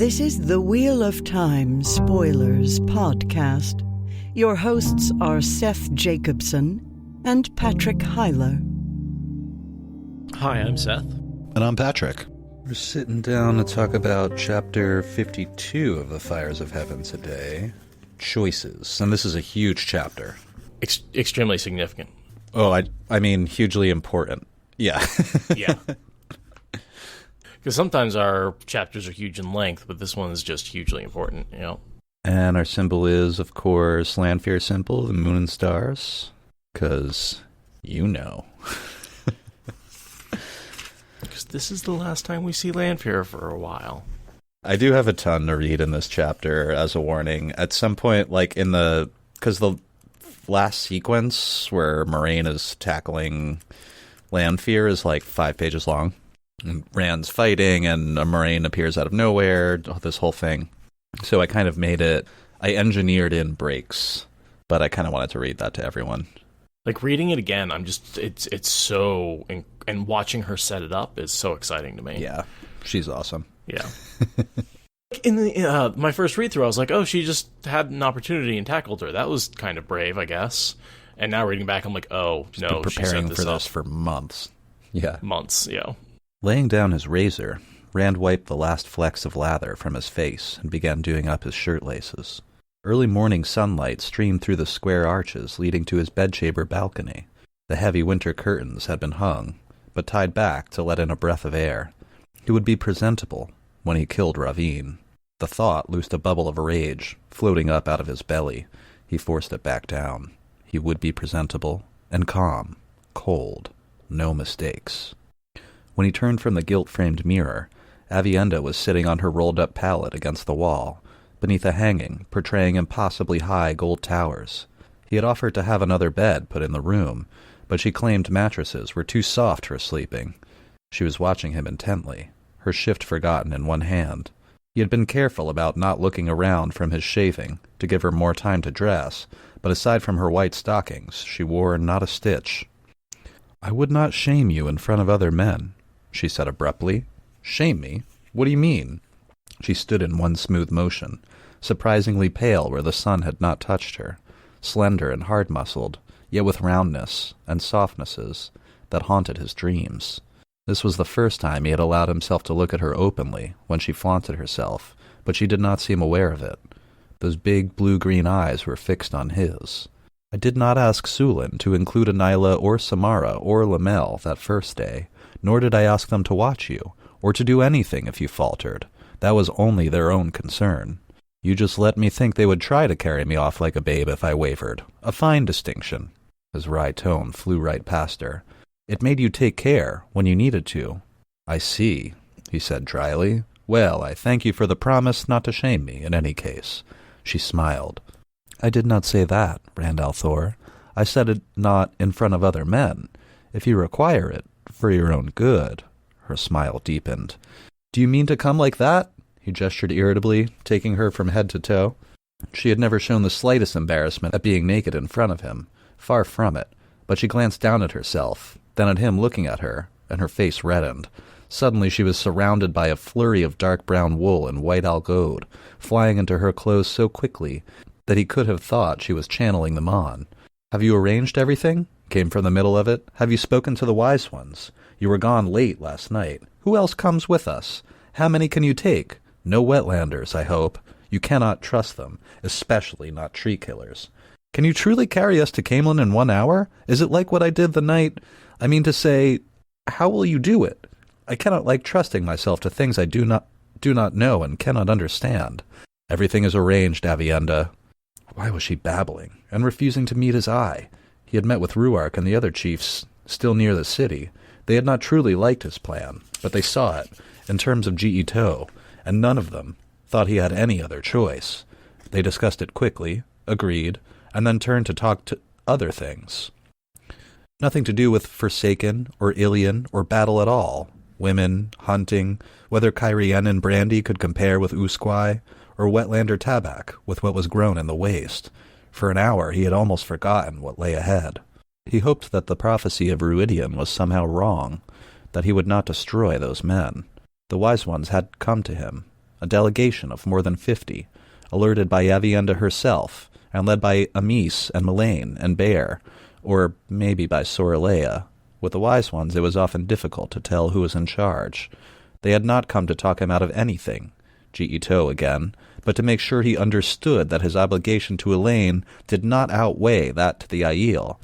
This is the Wheel of Time Spoilers podcast. Your hosts are Seth Jacobson and Patrick Hyler. Hi, I'm Seth. And I'm Patrick. We're sitting down to talk about Chapter 52 of The Fires of Heaven today. Choices. And this is a huge chapter. Extremely significant. Oh, I mean hugely important. Yeah. Yeah. Because sometimes our chapters are huge in length, but this one is just hugely important, you know. And our symbol is, of course, Lanfear symbol, the moon and stars. Because, you know. Because this is the last time we see Lanfear for a while. I do have a ton to read in this chapter as a warning. At some point, like because the last sequence where Moiraine is tackling Lanfear is like 5 pages long. And Rand's fighting, and a Moiraine appears out of nowhere, this whole thing. So I kind of I engineered in breaks, but I kind of wanted to read that to everyone. Like, reading it again, it's so, and watching her set it up is so exciting to me. Yeah, she's awesome. Yeah. In my first read-through, I was like, oh, she just had an opportunity and tackled her. That was kind of brave, I guess. And now reading back, I'm like, oh, she's no, been preparing she set for this this for months. Yeah. Months, yeah. Laying down his razor, Rand wiped the last flecks of lather from his face and began doing up his shirt laces. Early morning sunlight streamed through the square arches leading to his bedchamber balcony. The heavy winter curtains had been hung, but tied back to let in a breath of air. He would be presentable when he killed Ravine. The thought loosed a bubble of rage, floating up out of his belly. He forced it back down. He would be presentable and calm, cold, no mistakes. When he turned from the gilt-framed mirror, Avienda was sitting on her rolled-up pallet against the wall, beneath a hanging portraying impossibly high gold towers. He had offered to have another bed put in the room, but she claimed mattresses were too soft for sleeping. She was watching him intently, her shift forgotten in one hand. He had been careful about not looking around from his shaving to give her more time to dress, but aside from her white stockings, she wore not a stitch. "I would not shame you in front of other men," she said abruptly. "Shame me? What do you mean?" She stood in one smooth motion, surprisingly pale where the sun had not touched her, slender and hard-muscled, yet with roundness and softnesses that haunted his dreams. This was the first time he had allowed himself to look at her openly when she flaunted herself, but she did not seem aware of it. Those big blue-green eyes were fixed on his. "I did not ask Sulin to include Anyla or Samara or Lamel that first day, nor did I ask them to watch you, or to do anything if you faltered. That was only their own concern. You just let me think they would try to carry me off like a babe if I wavered. A fine distinction." His wry tone flew right past her. "It made you take care when you needed to." "I see," he said dryly. "Well, I thank you for the promise not to shame me in any case." She smiled. "I did not say that, Rand al'Thor. I said it not in front of other men. If you require it, for your own good." Her smile deepened. "Do you mean to come like that?" He gestured irritably, taking her from head to toe. She had never shown the slightest embarrassment at being naked in front of him. Far from it. But she glanced down at herself, then at him looking at her, and her face reddened. Suddenly she was surrounded by a flurry of dark brown wool and white algode, flying into her clothes so quickly that he could have thought she was channeling them on. "Have you arranged everything?" came from the middle of it. "Have you spoken to the wise ones? You were gone late last night. Who else comes with us? How many can you take? No wetlanders, I hope. You cannot trust them, especially not tree killers. Can you truly carry us to Camelin in 1 hour? Is it like what I did the night? I mean to say, how will you do it? I cannot like trusting myself to things I do not know and cannot understand. Everything is arranged, Avienda." Why was she babbling and refusing to meet his eye? He had met with Ruark and the other chiefs still near the city. They had not truly liked his plan, but they saw it, in terms of Ch52, and none of them thought he had any other choice. They discussed it quickly, agreed, and then turned to talk to other things. Nothing to do with Forsaken, or Ilion, or battle at all. Women, hunting, whether Kyrian brandy could compare with Usquai, or wetlander tabac with what was grown in the waste. For an hour he had almost forgotten what lay ahead. He hoped that the prophecy of Ruidian was somehow wrong, that he would not destroy those men. The wise ones had come to him, a delegation of more than 50, alerted by Avienda herself, and led by Amis and Moiraine and Bear, or maybe by Sorelea. With the wise ones, it was often difficult to tell who was in charge. They had not come to talk him out of anything, Ch52 again, but to make sure he understood that his obligation to Elaine did not outweigh that to the Aiel,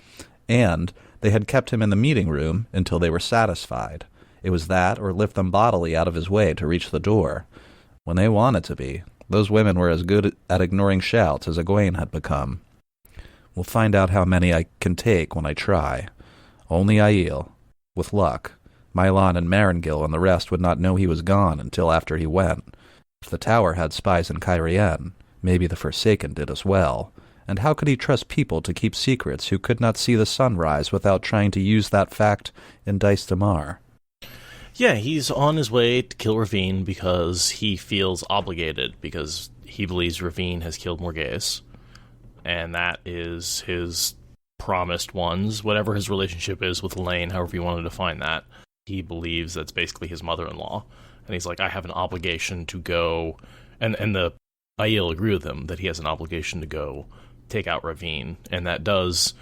and they had kept him in the meeting room until they were satisfied. It was that, or lift them bodily out of his way to reach the door. When they wanted to be, those women were as good at ignoring shouts as Egwene had become. We'll find out how many I can take when I try. Only Aiel. With luck, Mylon and Marengil and the rest would not know he was gone until after he went. If the tower had spies in Cairhien, maybe the Forsaken did as well. And how could he trust people to keep secrets who could not see the sun rise without trying to use that fact in Dice Damar? Yeah, he's on his way to kill Ravine because he feels obligated, because he believes Ravine has killed Morghese. And that is his promised ones, whatever his relationship is with Elaine, however you want to define that. He believes that's basically his mother-in-law. And he's like, I have an obligation to go, and the Aiel agree with him that he has an obligation to go take out Ravine. And that does,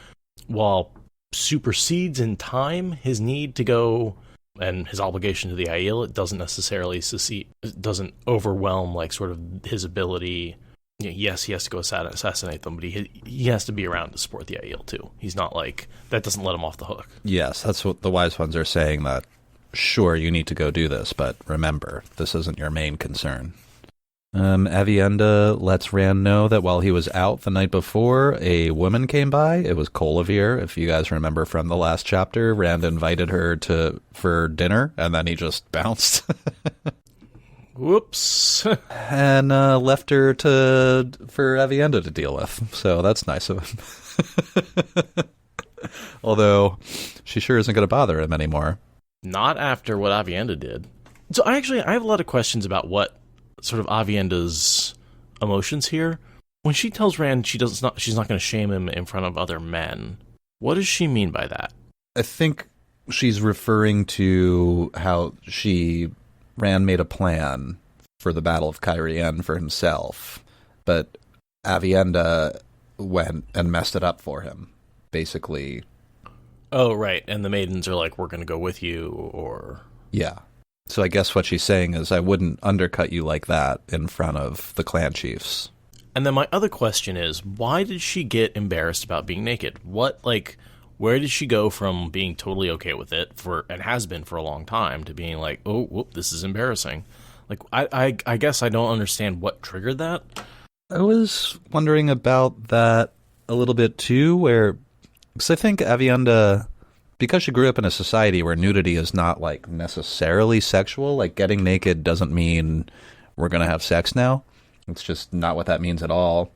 while supersedes in time his need to go and his obligation to the Aiel, it doesn't necessarily it doesn't overwhelm like sort of his ability. Yes, he has to go assassinate them, but he has to be around to support the Aiel too. He's not like, that doesn't let him off the hook. Yes, that's what the wise ones are saying, that sure, you need to go do this, but remember, this isn't your main concern. Avienda lets Rand know that while he was out the night before, a woman came by. It was Colavir. If you guys remember from the last chapter, Rand invited her for dinner, and then he just bounced. Whoops. And left her for Avienda to deal with. So that's nice of him. Although, she sure isn't going to bother him anymore. Not after what Avienda did. So I have a lot of questions about what sort of Avienda's emotions here. When she tells Rand she's not going to shame him in front of other men, what does she mean by that? I think she's referring to how Rand made a plan for the Battle of Cairhien for himself, but Avienda went and messed it up for him, basically. Oh, right, and the maidens are like, we're going to go with you, or... Yeah. So I guess what she's saying is, I wouldn't undercut you like that in front of the clan chiefs. And then my other question is, why did she get embarrassed about being naked? Where did she go from being totally okay with it, and has been for a long time, to being like, oh, whoop, this is embarrassing? Like, I guess I don't understand what triggered that. I was wondering about that a little bit too, because I think Avienda, because she grew up in a society where nudity is not, like, necessarily sexual, like, getting naked doesn't mean we're going to have sex now. It's just not what that means at all.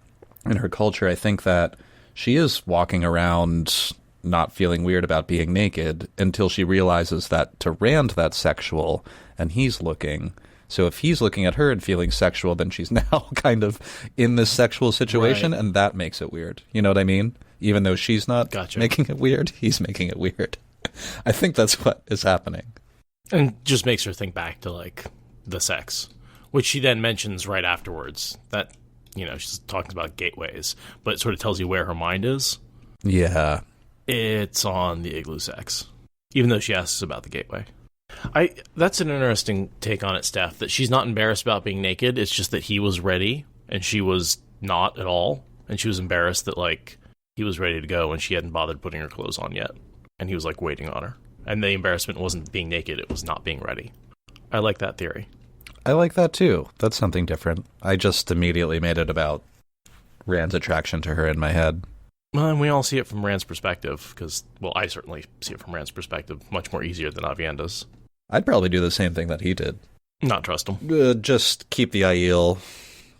In her culture, I think that she is walking around not feeling weird about being naked until she realizes that to Rand that's sexual, and he's looking. So if he's looking at her and feeling sexual, then she's now kind of in this sexual situation, right. And that makes it weird. You know what I mean? Even though she's not making it weird, he's making it weird. I think that's what is happening. And just makes her think back to, like, the sex, which she then mentions right afterwards. That, she's talking about gateways, but it sort of tells you where her mind is. Yeah. It's on the igloo sex, even though she asks about the gateway. That's an interesting take on it, Steph, that she's not embarrassed about being naked. It's just that he was ready, and she was not at all. And she was embarrassed that, like, he was ready to go, and she hadn't bothered putting her clothes on yet. And he was, like, waiting on her. And the embarrassment wasn't being naked, it was not being ready. I like that theory. I like that, too. That's something different. I just immediately made it about Rand's attraction to her in my head. Well, and we all see it from Rand's perspective, because, well, I certainly see it from Rand's perspective much more easier than Avienda's. I'd probably do the same thing that he did. Not trust him. Just keep the Aiel.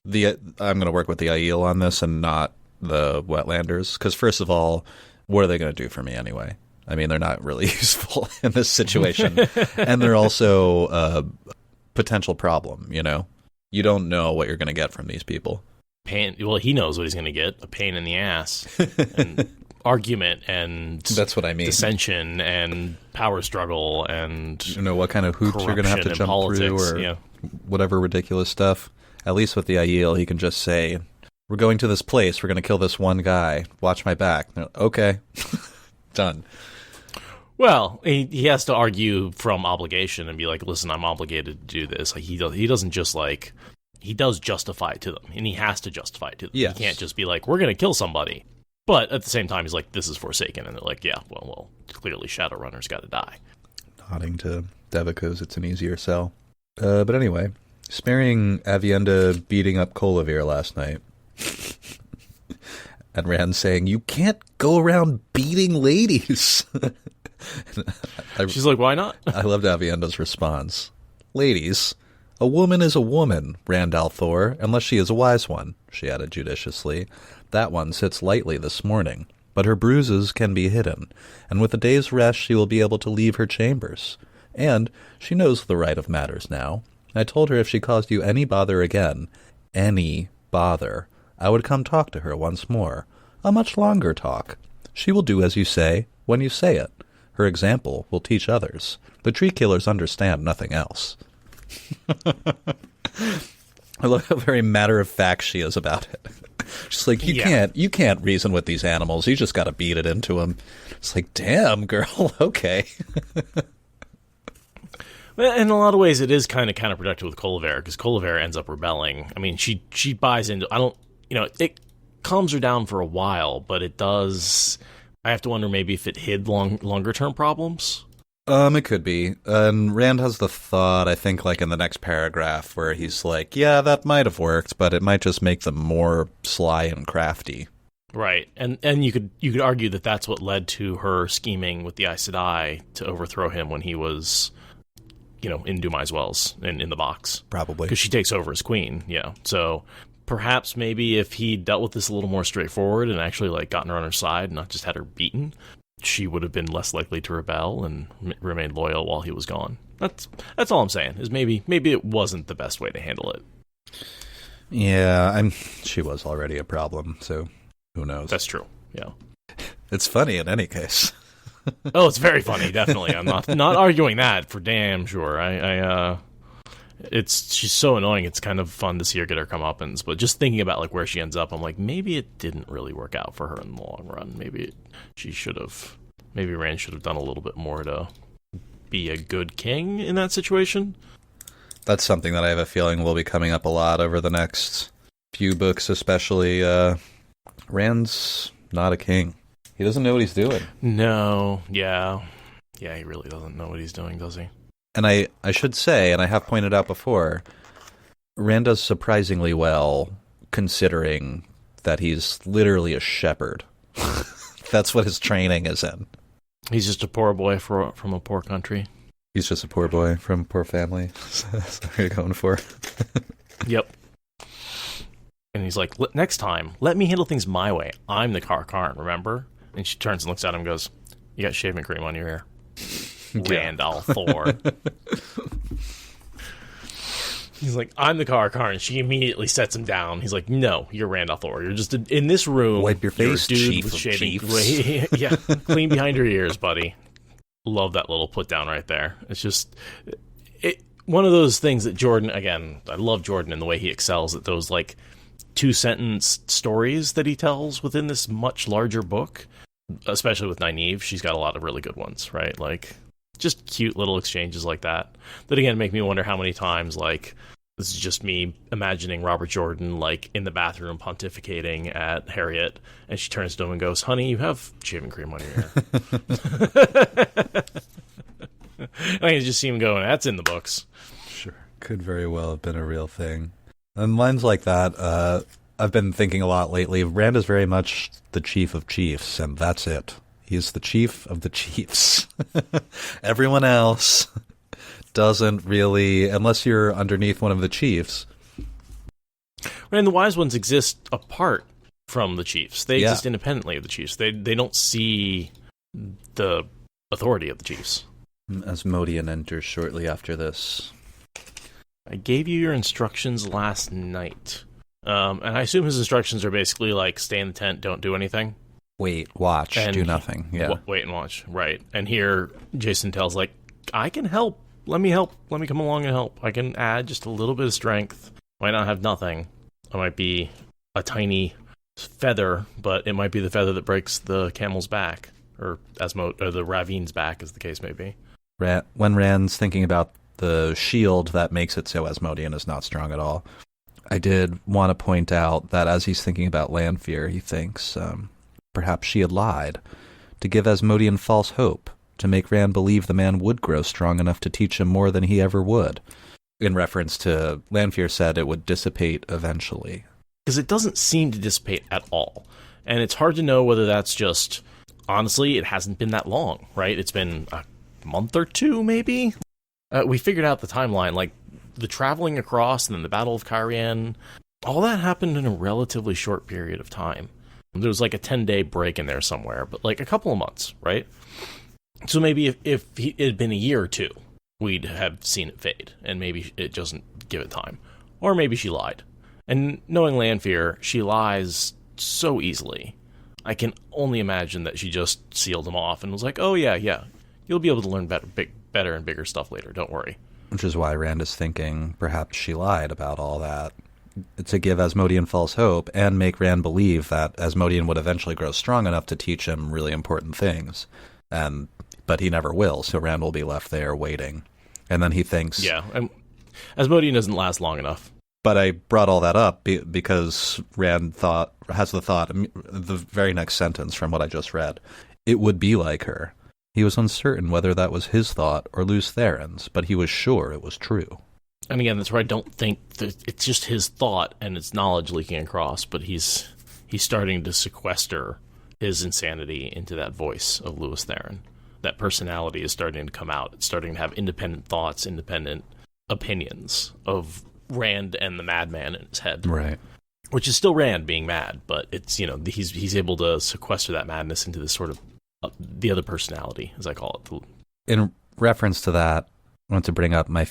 I'm going to work with the Aiel on this and not the Wetlanders, because first of all, what are they going to do for me anyway? I mean, they're not really useful in this situation, and they're also a potential problem, You don't know what you're going to get from these people. Pain. Well, he knows what he's going to get: a pain in the ass, and argument, and that's what I mean. Dissension and power struggle, and what kind of hoops you're going to have to jump through, or whatever ridiculous stuff. At least with the Aiel, he can just say, we're going to this place, we're going to kill this one guy, watch my back. Okay. Done. Well, he has to argue from obligation and be like, listen, I'm obligated to do this. Like, he doesn't just, like, he does justify it to them, and he has to justify it to them. Yes. He can't just be like, we're going to kill somebody. But at the same time, he's like, this is Forsaken, and they're like, yeah, well, clearly Shadowrunner's got to die. Nodding to Devicos, it's an easier sell. But anyway, sparing Avienda beating up Colavir last night, and Rand saying, you can't go around beating ladies. She's like, why not? I loved Avienda's response. Ladies, a woman is a woman, Rand al'Thor, unless she is a wise one, she added judiciously. That one sits lightly this morning, but her bruises can be hidden, and with a day's rest she will be able to leave her chambers. And she knows the right of matters now. I told her if she caused you any bother again, any bother, I would come talk to her once more. A much longer talk. She will do as you say, when you say it. Her example will teach others. The tree killers understand nothing else. I love how very matter-of-fact she is about it. She's like, you can't reason with these animals. You just got to beat it into them. It's like, damn, girl, okay. Well, in a lot of ways, it is kind of counterproductive with Colavir, because Colavir ends up rebelling. I mean, she buys into, it calms her down for a while, but it does, I have to wonder maybe if it hid longer-term problems. It could be. And Rand has the thought, I think, like in the next paragraph, where he's like, yeah, that might have worked, but it might just make them more sly and crafty. Right. And you could argue that that's what led to her scheming with the Aes Sedai to overthrow him when he was, in Dumai's Wells, in the box. Probably. Because she takes over as queen, yeah. So perhaps maybe if he dealt with this a little more straightforward and actually, like, gotten her on her side and not just had her beaten, she would have been less likely to rebel and remain loyal while he was gone. That's all I'm saying, is maybe it wasn't the best way to handle it. Yeah, she was already a problem, so who knows? That's true, yeah. It's funny in any case. Oh, it's very funny, definitely. I'm not arguing that for damn sure. She's so annoying. It's kind of fun to see her get her comeuppance, but just thinking about like where she ends up, I'm like, maybe it didn't really work out for her in the long run. Maybe Rand should have done a little bit more to be a good king in that situation. That's something that I have a feeling will be coming up a lot over the next few books, especially. Rand's not a king. He doesn't know what he's doing. No, yeah, he really doesn't know what he's doing, does he? And I should say, and I have pointed out before, Rand does surprisingly well, considering that he's literally a shepherd. That's what his training is in. He's just a poor boy from a poor country. He's just a poor boy from a poor family. That's what you're going for. Yep. And he's like, next time, let me handle things my way. I'm the Karn, remember? And she turns and looks at him and goes, you got shaving cream on your hair. Rand al'Thor. He's like, I'm the Karn. She immediately sets him down. He's like, no, you're Rand al'Thor. You're just in this room. Wipe your face, dude chief with of shaving. chiefs. Yeah, clean behind your ears, buddy. Love that little put down right there. It's just one of those things that Jordan, again, I love Jordan in the way he excels at those like 2-sentence stories that he tells within this much larger book, especially with Nynaeve. She's got a lot of really good ones, right? Like just cute little exchanges like that again make me wonder how many times, like, this is just me imagining Robert Jordan like in the bathroom pontificating at Harriet, and she turns to him and goes, honey, you have shaving cream on your hair. I can just see him going, that's in the books. Sure, could very well have been a real thing. And lines like that, I've been thinking a lot lately. Rand is very much the chief of chiefs, and that's it. He's the chief of the chiefs. Everyone else doesn't really, unless you're underneath one of the chiefs. And the wise ones exist apart from the chiefs. They exist independently of the chiefs. They don't see the authority of the chiefs. Asmodean enters shortly after this. I gave you your instructions last night. And I assume his instructions are basically like, stay in the tent, don't do anything. Wait, watch, and do nothing. Yeah. Wait and watch, right. And here, Jason tells, like, I can help. Let me help. Let me come along and help. I can add just a little bit of strength. Might not have nothing. It might be a tiny feather, but it might be the feather that breaks the camel's back, or the Ravine's back, as the case may be. When Rand's thinking about the shield that makes it so Asmodean is not strong at all, I did want to point out that as he's thinking about Lanfear, he thinks perhaps she had lied to give Asmodean false hope, to make Rand believe the man would grow strong enough to teach him more than he ever would. In reference to Lanfear said it would dissipate eventually. Because it doesn't seem to dissipate at all. And it's hard to know whether that's just, honestly, it hasn't been that long, right? It's been a month or two, maybe? We figured out the timeline, like the traveling across and then the Battle of Kyrian, all that happened in a relatively short period of time. There was like a 10-day break in there somewhere, but like a couple of months, right? So maybe if it had been a year or two, we'd have seen it fade, and maybe it doesn't give it time. Or maybe she lied. And knowing Lanfear, she lies so easily. I can only imagine that she just sealed him off and was like, oh yeah, you'll be able to learn better and bigger stuff later, don't worry. Which is why Rand is thinking perhaps she lied about all that, to give Asmodean false hope and make Rand believe that Asmodean would eventually grow strong enough to teach him really important things. But he never will, so Rand will be left there waiting. And then he thinks... Yeah, Asmodean doesn't last long enough. But I brought all that up because Rand has the thought, the very next sentence from what I just read, it would be like her. He was uncertain whether that was his thought or Lews Theron's, but he was sure it was true. And again, that's where I don't think that it's just his thought and it's knowledge leaking across, but he's starting to sequester his insanity into that voice of Lews Theron. That personality is starting to come out. It's starting to have independent thoughts, independent opinions of Rand and the madman in his head. Right. Which is still Rand being mad, but it's, he's able to sequester that madness into this sort of the other personality, as I call it. In reference to that, I want to bring up one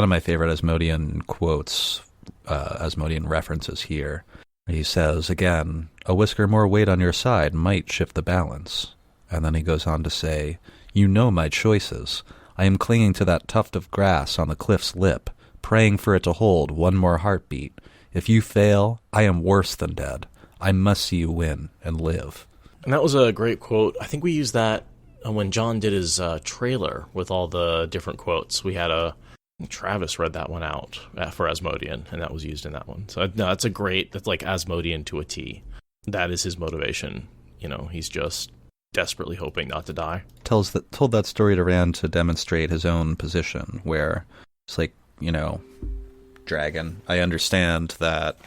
of my favorite Asmodean quotes, Asmodean references here. He says, again, a whisker more weight on your side might shift the balance. And then he goes on to say, you know my choices. I am clinging to that tuft of grass on the cliff's lip, praying for it to hold one more heartbeat. If you fail, I am worse than dead. I must see you win and live. And that was a great quote. I think we used that when John did his trailer with all the different quotes. We had Travis read that one out for Asmodean, and that was used in that one. So no, that's like Asmodean to a T. That is his motivation. He's just desperately hoping not to die. Told that story to Rand to demonstrate his own position, where it's like, Dragon, I understand that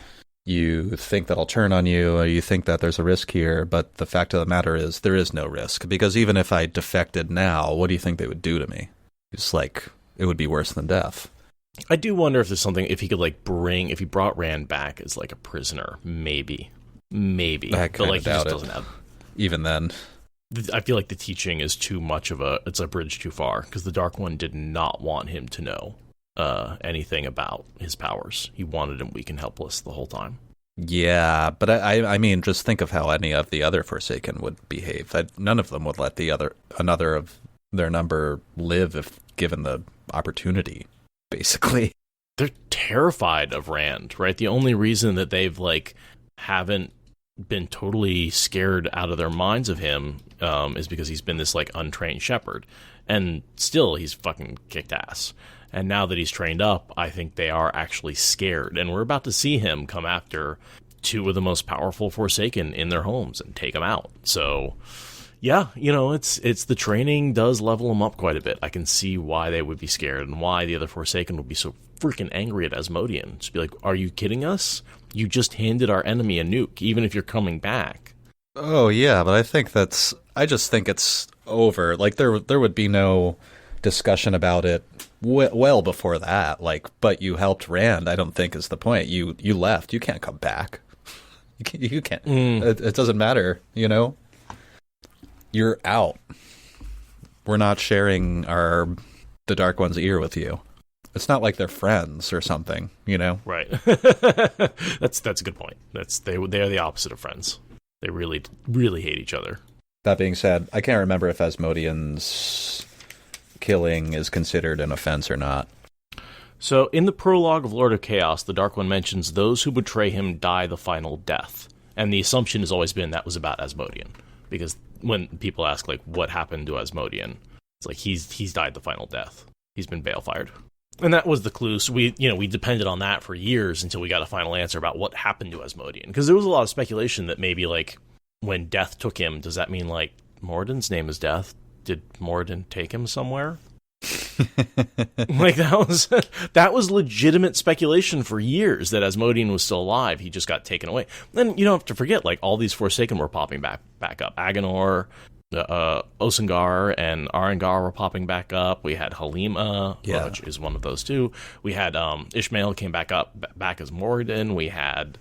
you think that I'll turn on you, or you think that there's a risk here, but the fact of the matter is there is no risk, because even if I defected now, what do you think they would do to me? It's like, it would be worse than death. I do wonder if there's something, if he could if he brought Rand back as like a prisoner, maybe. I but like, he doubt just doesn't have. Even then. I feel like the teaching is too much it's a bridge too far, because the Dark One did not want him to know anything about his powers. He wanted him weak and helpless the whole time. Yeah, but I mean, just think of how any of the other Forsaken would behave. None of them would let another of their number live if given the opportunity, basically. They're terrified of Rand, right? The only reason that they've haven't been totally scared out of their minds of him is because he's been this untrained shepherd, and still he's fucking kicked ass. And now that he's trained up, I think they are actually scared, and we're about to see him come after two of the most powerful Forsaken in their homes and take them out. So yeah, it's the training does level them up quite a bit. I can see why they would be scared and why the other Forsaken would be so freaking angry at Asmodean. Just be like, are you kidding us? You just handed our enemy a nuke, even if you're coming back. Oh yeah, but I just think it's over. There would be no discussion about it well before that. But you helped Rand, I don't think is the point. You left. You can't come back. You can't. It doesn't matter, You're out. We're not sharing the Dark One's ear with you. It's not like they're friends or something, Right. That's a good point. They are the opposite of friends. They really, really hate each other. That being said, I can't remember if Asmodean's killing is considered an offense or not. So, in the prologue of Lord of Chaos, the Dark One mentions those who betray him die the final death. And the assumption has always been that was about Asmodean. Because when people ask, like, what happened to Asmodean, it's like, he's died the final death. He's been balefired. And that was the clue. So we depended on that for years until we got a final answer about what happened to Asmodean. Because there was a lot of speculation that maybe, like, when Death took him, does that mean, like, Moradin's name is Death? Did Moradin take him somewhere? Like, that was legitimate speculation for years that Asmodean was still alive. He just got taken away. Then you don't have to forget, like, all these Forsaken were popping back up. Agenor, Osengar and Arengar were popping back up. We had Halima, which is one of those two. We had Ishmael came back as Moradin. We had,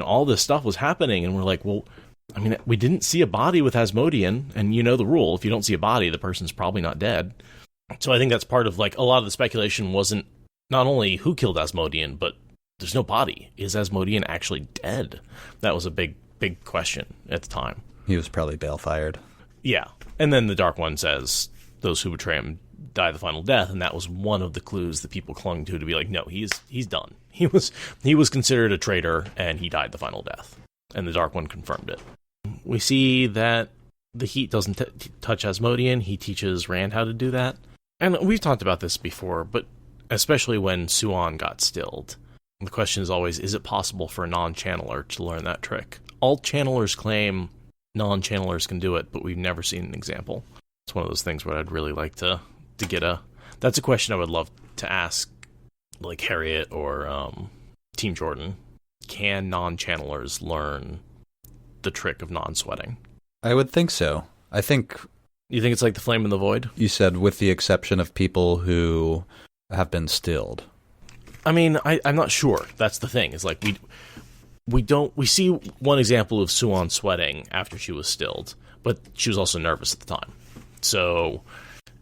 all this stuff was happening, and we're like, well, I mean, we didn't see a body with Asmodean, and you know the rule: if you don't see a body, the person's probably not dead. So I think that's part of, like, a lot of the speculation wasn't not only who killed Asmodean, but there's no body. Is Asmodean actually dead? That was a big question at the time. He was probably balefired. Yeah. And then the Dark One says those who betray him die the final death, and that was one of the clues that people clung to be like, no, he's done. He was considered a traitor, and he died the final death. And the Dark One confirmed it. We see that the heat doesn't touch Asmodean. He teaches Rand how to do that. And we've talked about this before, but especially when Suan got stilled, the question is always, is it possible for a non-channeler to learn that trick? All channelers claim non-channelers can do it, but we've never seen an example. It's one of those things where I'd really like to get that's a question I would love to ask, like Harriet or Team Jordan. Can non-channelers learn the trick of non-sweating? I would think so. You think it's like the flame in the void? You said with the exception of people who have been stilled. I mean, I'm not sure. That's the thing. Is like we see one example of Suan sweating after she was stilled, but she was also nervous at the time. So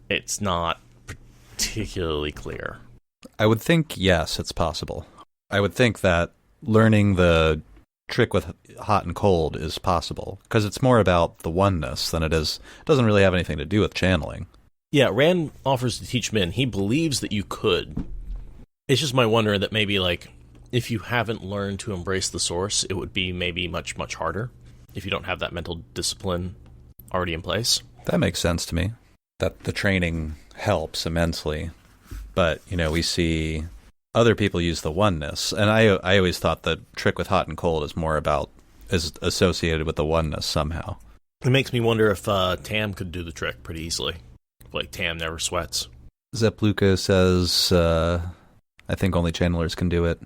it's not particularly clear. I would think, yes, it's possible. I would think that learning the trick with hot and cold is possible, because it's more about the oneness than it doesn't really have anything to do with channeling. Yeah, Rand offers to teach Min. He believes that you could. It's just my wonder that maybe, like, if you haven't learned to embrace the source, it would be maybe much, much harder if you don't have that mental discipline already in place. That makes sense to me. That the training helps immensely. But, we see other people use the oneness. And I always thought the trick with hot and cold is associated with the oneness somehow. It makes me wonder if Tam could do the trick pretty easily. Like, Tam never sweats. Zepluka says, I think only channelers can do it.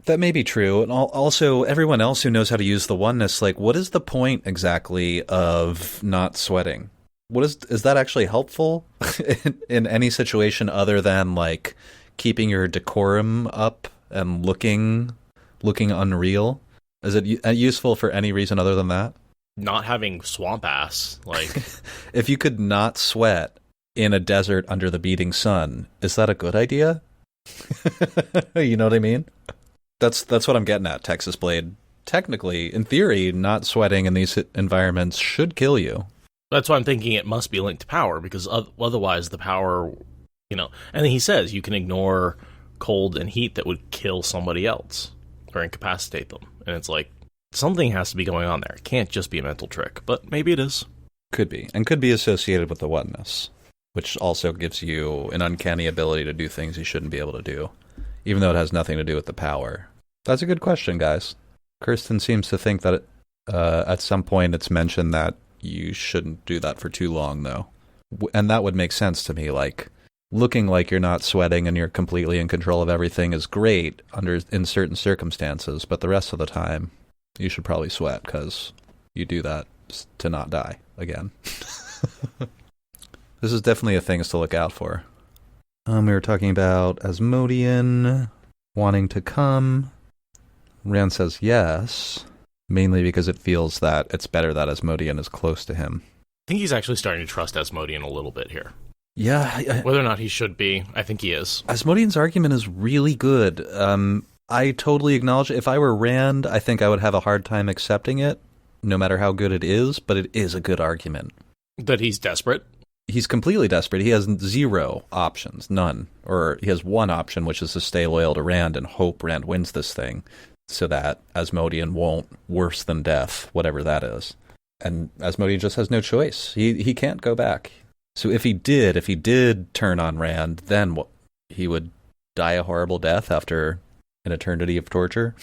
That may be true. And also, everyone else who knows how to use the oneness, like, what is the point exactly of not sweating? Is that actually helpful in any situation other than, like, keeping your decorum up and looking unreal? Is it useful for any reason other than that? Not having swamp ass, like... If you could not sweat in a desert under the beating sun, is that a good idea? You know what I mean? That's what I'm getting at, Texas Blade. Technically, in theory, not sweating in these environments should kill you. That's why I'm thinking it must be linked to power, because otherwise the power, And he says you can ignore cold and heat that would kill somebody else or incapacitate them. And it's like, something has to be going on there. It can't just be a mental trick, but maybe it is. Could be, and could be associated with the oneness, which also gives you an uncanny ability to do things you shouldn't be able to do, even though it has nothing to do with the power. That's a good question, guys. Kirsten seems to think that at some point it's mentioned that you shouldn't do that for too long, though. And that would make sense to me, like, looking like you're not sweating and you're completely in control of everything is great in certain circumstances, but the rest of the time, you should probably sweat, because you do that to not die again. This is definitely a thing to look out for. We were talking about Asmodean wanting to come. Rand says yes, mainly because it feels that it's better that Asmodean is close to him. I think he's actually starting to trust Asmodean a little bit here. Yeah. Whether or not he should be, I think he is. Asmodean's argument is really good. I totally acknowledge if I were Rand, I think I would have a hard time accepting it, no matter how good it is, but it is a good argument. That he's desperate? he's completely desperate. He has 0 options, none. Or he has 1 option, which is to stay loyal to Rand and hope Rand wins this thing so that Asmodean won't worse than death, whatever that is. And Asmodean just has no choice. He can't go back. So if he did turn on Rand, then he would die a horrible death after an eternity of torture,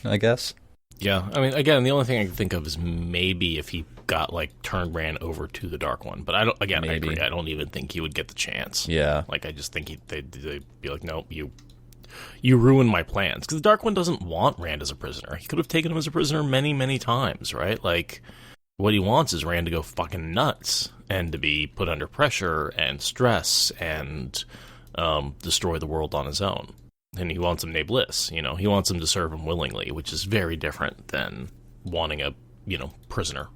I guess. Yeah, I mean, again, the only thing I can think of is maybe if he got, like, turned Rand over to the Dark One. But I agree. I don't even think he would get the chance. Yeah. Like, I just think they'd be like, no, you ruined my plans. Because the Dark One doesn't want Rand as a prisoner. He could have taken him as a prisoner many, many times, right? Like, what he wants is Rand to go fucking nuts and to be put under pressure and stress and destroy the world on his own. And he wants him ne bliss, you know. He wants him to serve him willingly, which is very different than wanting a, prisoner.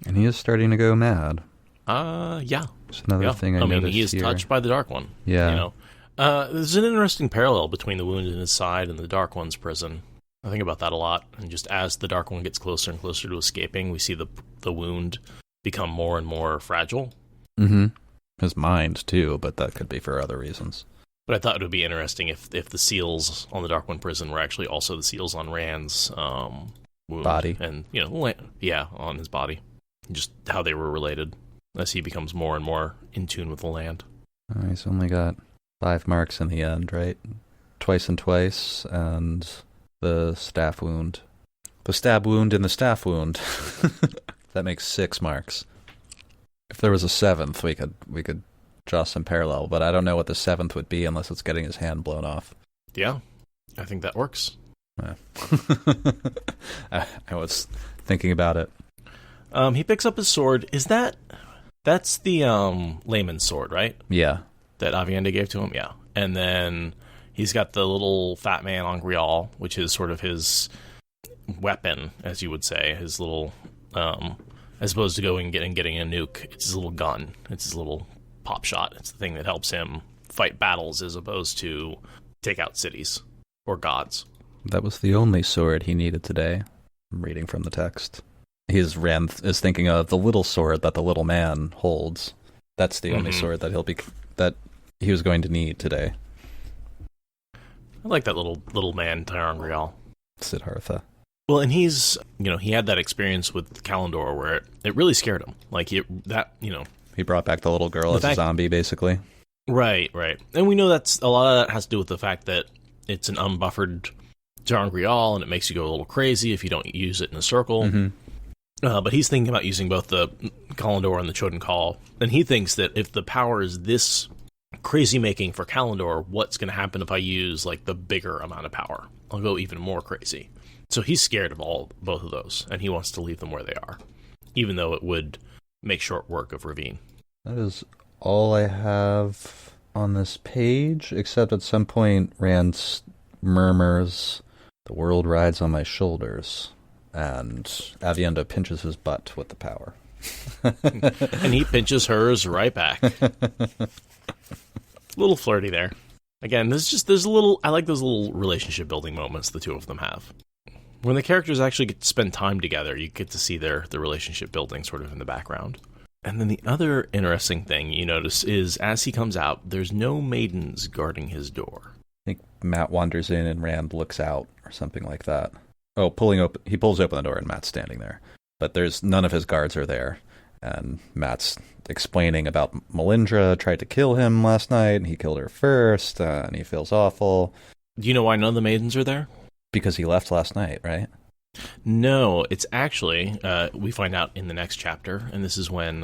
And he is starting to go mad. Yeah. It's another thing I noticed he is here. touched by the Dark One. Yeah. There's an interesting parallel between the wound in his side and the Dark One's prison. I think about that a lot. And just as the Dark One gets closer and closer to escaping, we see the wound become more and more fragile. Mm-hmm. His mind, too, but that could be for other reasons. But I thought it would be interesting if the seals on the Dark One prison were actually also the seals on Rand's wound. Body. And, on his body. Just how they were related as he becomes more and more in tune with the land. He's only got 5 marks in the end, right? Twice and twice, and the staff wound. The stab wound and the staff wound. That makes 6 marks. If there was a 7th, we could draw some parallel, but I don't know what the 7th would be unless it's getting his hand blown off. Yeah, I think that works. Yeah. I was thinking about it. He picks up his sword. That's the layman's sword, right? Yeah. That Aviendha gave to him? Yeah. And then he's got the little fat man on Grial, which is sort of his weapon, as you would say, his little, as opposed to going and getting a nuke, it's his little gun. It's his little pop shot. It's the thing that helps him fight battles as opposed to take out cities or gods. That was the only sword he needed today. I'm reading from the text. Rand is thinking of the little sword that the little man holds. That's the only sword that he was going to need today. I like that little man, Tyron Grial. Siddhartha. Well, and he's, he had that experience with Kalendor where it really scared him. Like, He brought back the little girl as a zombie, basically. Right. And we know that's a lot of that has to do with the fact that it's an unbuffered Tyron Grial, and it makes you go a little crazy if you don't use it in a circle. Mm-hmm. But he's thinking about using both the Kalendor and the Choden Call, and he thinks that if the power is this crazy-making for Kalendor, what's going to happen if I use, like, the bigger amount of power? I'll go even more crazy. So he's scared of both of those, and he wants to leave them where they are, even though it would make short work of Ravine. That is all I have on this page, except at some point Rand murmurs, "The world rides on my shoulders," and Aviendha pinches his butt with the power. And he pinches hers right back. A little flirty there. Again, I like those little relationship building moments the two of them have. When the characters actually get to spend time together, you get to see the relationship building sort of in the background. And then the other interesting thing you notice is as he comes out, there's no maidens guarding his door. I think Matt wanders in and Rand looks out or something like that. Oh, he pulls open the door and Matt's standing there. But none of his guards are there. And Matt's explaining about Melindra tried to kill him last night, and he killed her first, and he feels awful. Do you know why none of the maidens are there? Because he left last night, right? No, it's actually, we find out in the next chapter, and this is when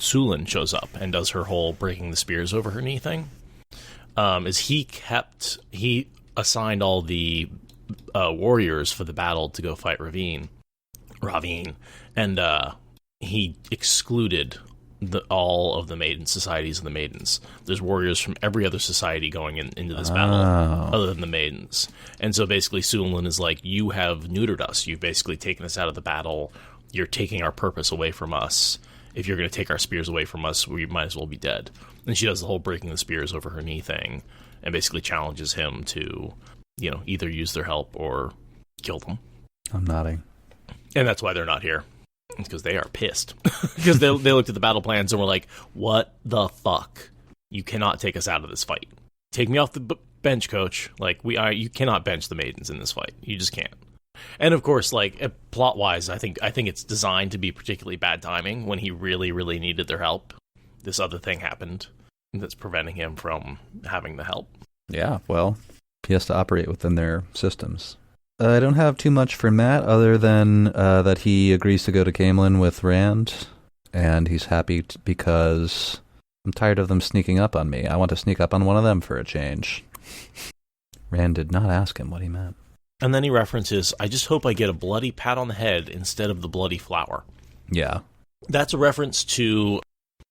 Sulin shows up and does her whole breaking the spears over her knee thing. He assigned all the warriors for the battle to go fight Ravine, and he excluded all of the maiden societies of the maidens. There's warriors from every other society going into this battle other than the maidens. And so basically Sulin is like, you have neutered us. You've basically taken us out of the battle. You're taking our purpose away from us. If you're going to take our spears away from us, we might as well be dead. And she does the whole breaking the spears over her knee thing and basically challenges him to, either use their help or kill them. I'm nodding. And that's why they're not here. Because they are pissed. Because they looked at the battle plans and were like, what the fuck? You cannot take us out of this fight. Take me off the bench, coach. Like, you cannot bench the maidens in this fight. You just can't. And of course, like, plot-wise, I think it's designed to be particularly bad timing when he really, really needed their help. This other thing happened that's preventing him from having the help. Yeah, well, he has to operate within their systems. I don't have too much for Matt other than that he agrees to go to Camelin with Rand, and he's happy because I'm tired of them sneaking up on me. I want to sneak up on one of them for a change. Rand did not ask him what he meant. And then he references, I just hope I get a bloody pat on the head instead of the bloody flower. Yeah. That's a reference to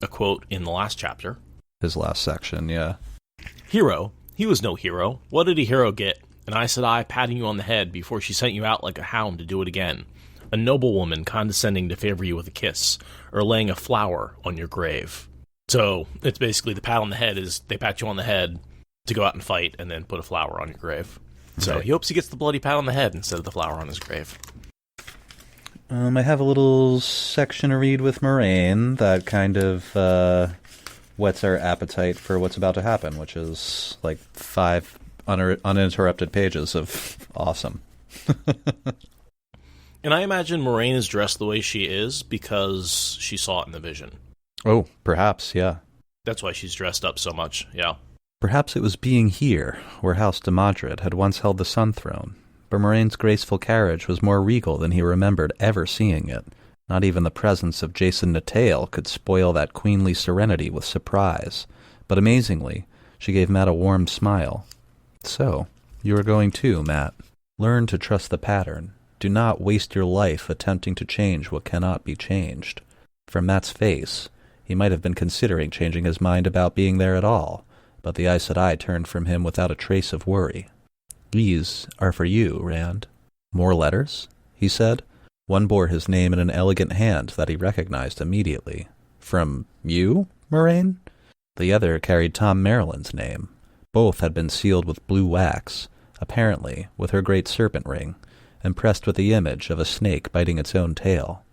a quote in the last chapter. His last section, yeah. Hero. He was no hero. What did a hero get? An Aes Sedai patting you on the head before she sent you out like a hound to do it again. A noble woman condescending to favor you with a kiss, or laying a flower on your grave. So, it's basically the pat on the head is they pat you on the head to go out and fight and then put a flower on your grave. So he hopes he gets the bloody pat on the head instead of the flower on his grave. I have a little section to read with Moiraine that kind of whets our appetite for what's about to happen, which is like 5 uninterrupted pages of awesome. And I imagine Moiraine is dressed the way she is because she saw it in the vision. Oh, perhaps, yeah. That's why she's dressed up so much, yeah. Perhaps it was being here, where House de Madrid had once held the Sun Throne, but Moraine's graceful carriage was more regal than he remembered ever seeing it. Not even the presence of Jason Natale could spoil that queenly serenity with surprise. But amazingly, she gave Matt a warm smile. So, you are going too, Matt. Learn to trust the pattern. Do not waste your life attempting to change what cannot be changed. From Matt's face, he might have been considering changing his mind about being there at all, but the Aes Sedai turned from him without a trace of worry. These are for you, Rand. More letters? He said. One bore his name in an elegant hand that he recognized immediately. From you, Moiraine? The other carried Tom Maryland's name. Both had been sealed with blue wax, apparently with her great serpent ring, impressed with the image of a snake biting its own tail.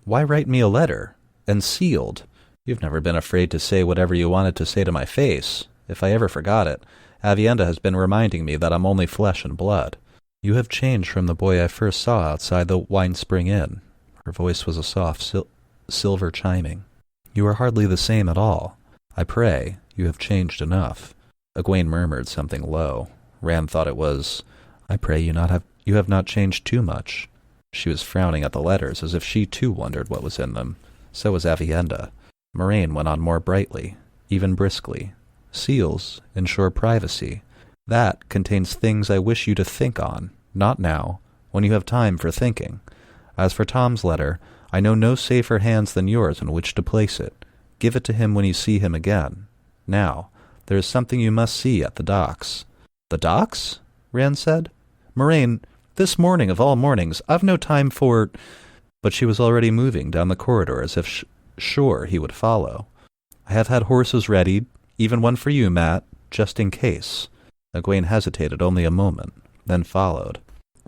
Why write me a letter? And sealed? You've never been afraid to say whatever you wanted to say to my face. If I ever forgot it, Avienda has been reminding me that I'm only flesh and blood. You have changed from the boy I first saw outside the Wine Spring Inn. Her voice was a soft silver chiming. You are hardly the same at all. I pray you have changed enough. Egwene murmured something low. Rand thought it was, I pray you have not changed too much. She was frowning at the letters as if she too wondered what was in them. So was Avienda. Moiraine went on more brightly, even briskly. Seals ensure privacy. That contains things I wish you to think on, not now, when you have time for thinking. As for Tom's letter, I know no safer hands than yours in which to place it. Give it to him when you see him again. Now, there is something you must see at the docks. The docks? Rand said. Moiraine, this morning of all mornings, I've no time for... But she was already moving down the corridor as if sure he would follow. I have had horses readied, even one for you, Matt, just in case. Egwene hesitated only a moment, then followed.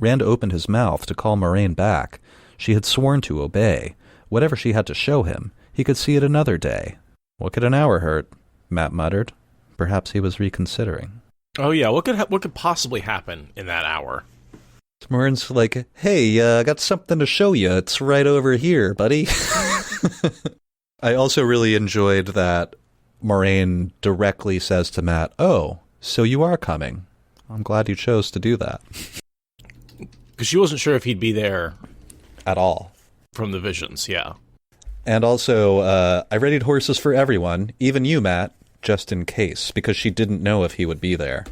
Rand opened his mouth to call Moiraine back. She had sworn to obey. Whatever she had to show him, he could see it another day. What could an hour hurt? Matt muttered. Perhaps he was reconsidering. Oh yeah, what could possibly happen in that hour? Moiraine's like, hey, I got something to show you. It's right over here, buddy. I also really enjoyed that Moiraine directly says to Matt, oh, so you are coming. I'm glad you chose to do that. Because she wasn't sure if he'd be there. At all. From the visions, yeah. And also, I readied horses for everyone, even you, Matt, just in case, because she didn't know if he would be there.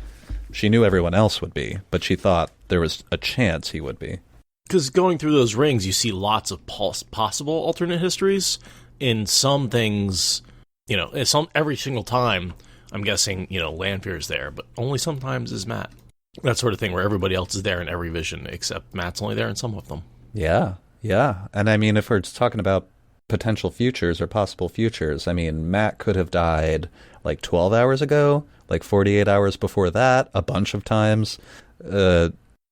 She knew everyone else would be, but she thought there was a chance he would be. Because going through those rings, you see lots of possible alternate histories. In some things, every single time, I'm guessing, Lanfear's there, but only sometimes is Matt. That sort of thing where everybody else is there in every vision, except Matt's only there in some of them. Yeah. And I mean, if we're talking about potential futures or possible futures, I mean, Matt could have died like 12 hours ago, like 48 hours before that, a bunch of times.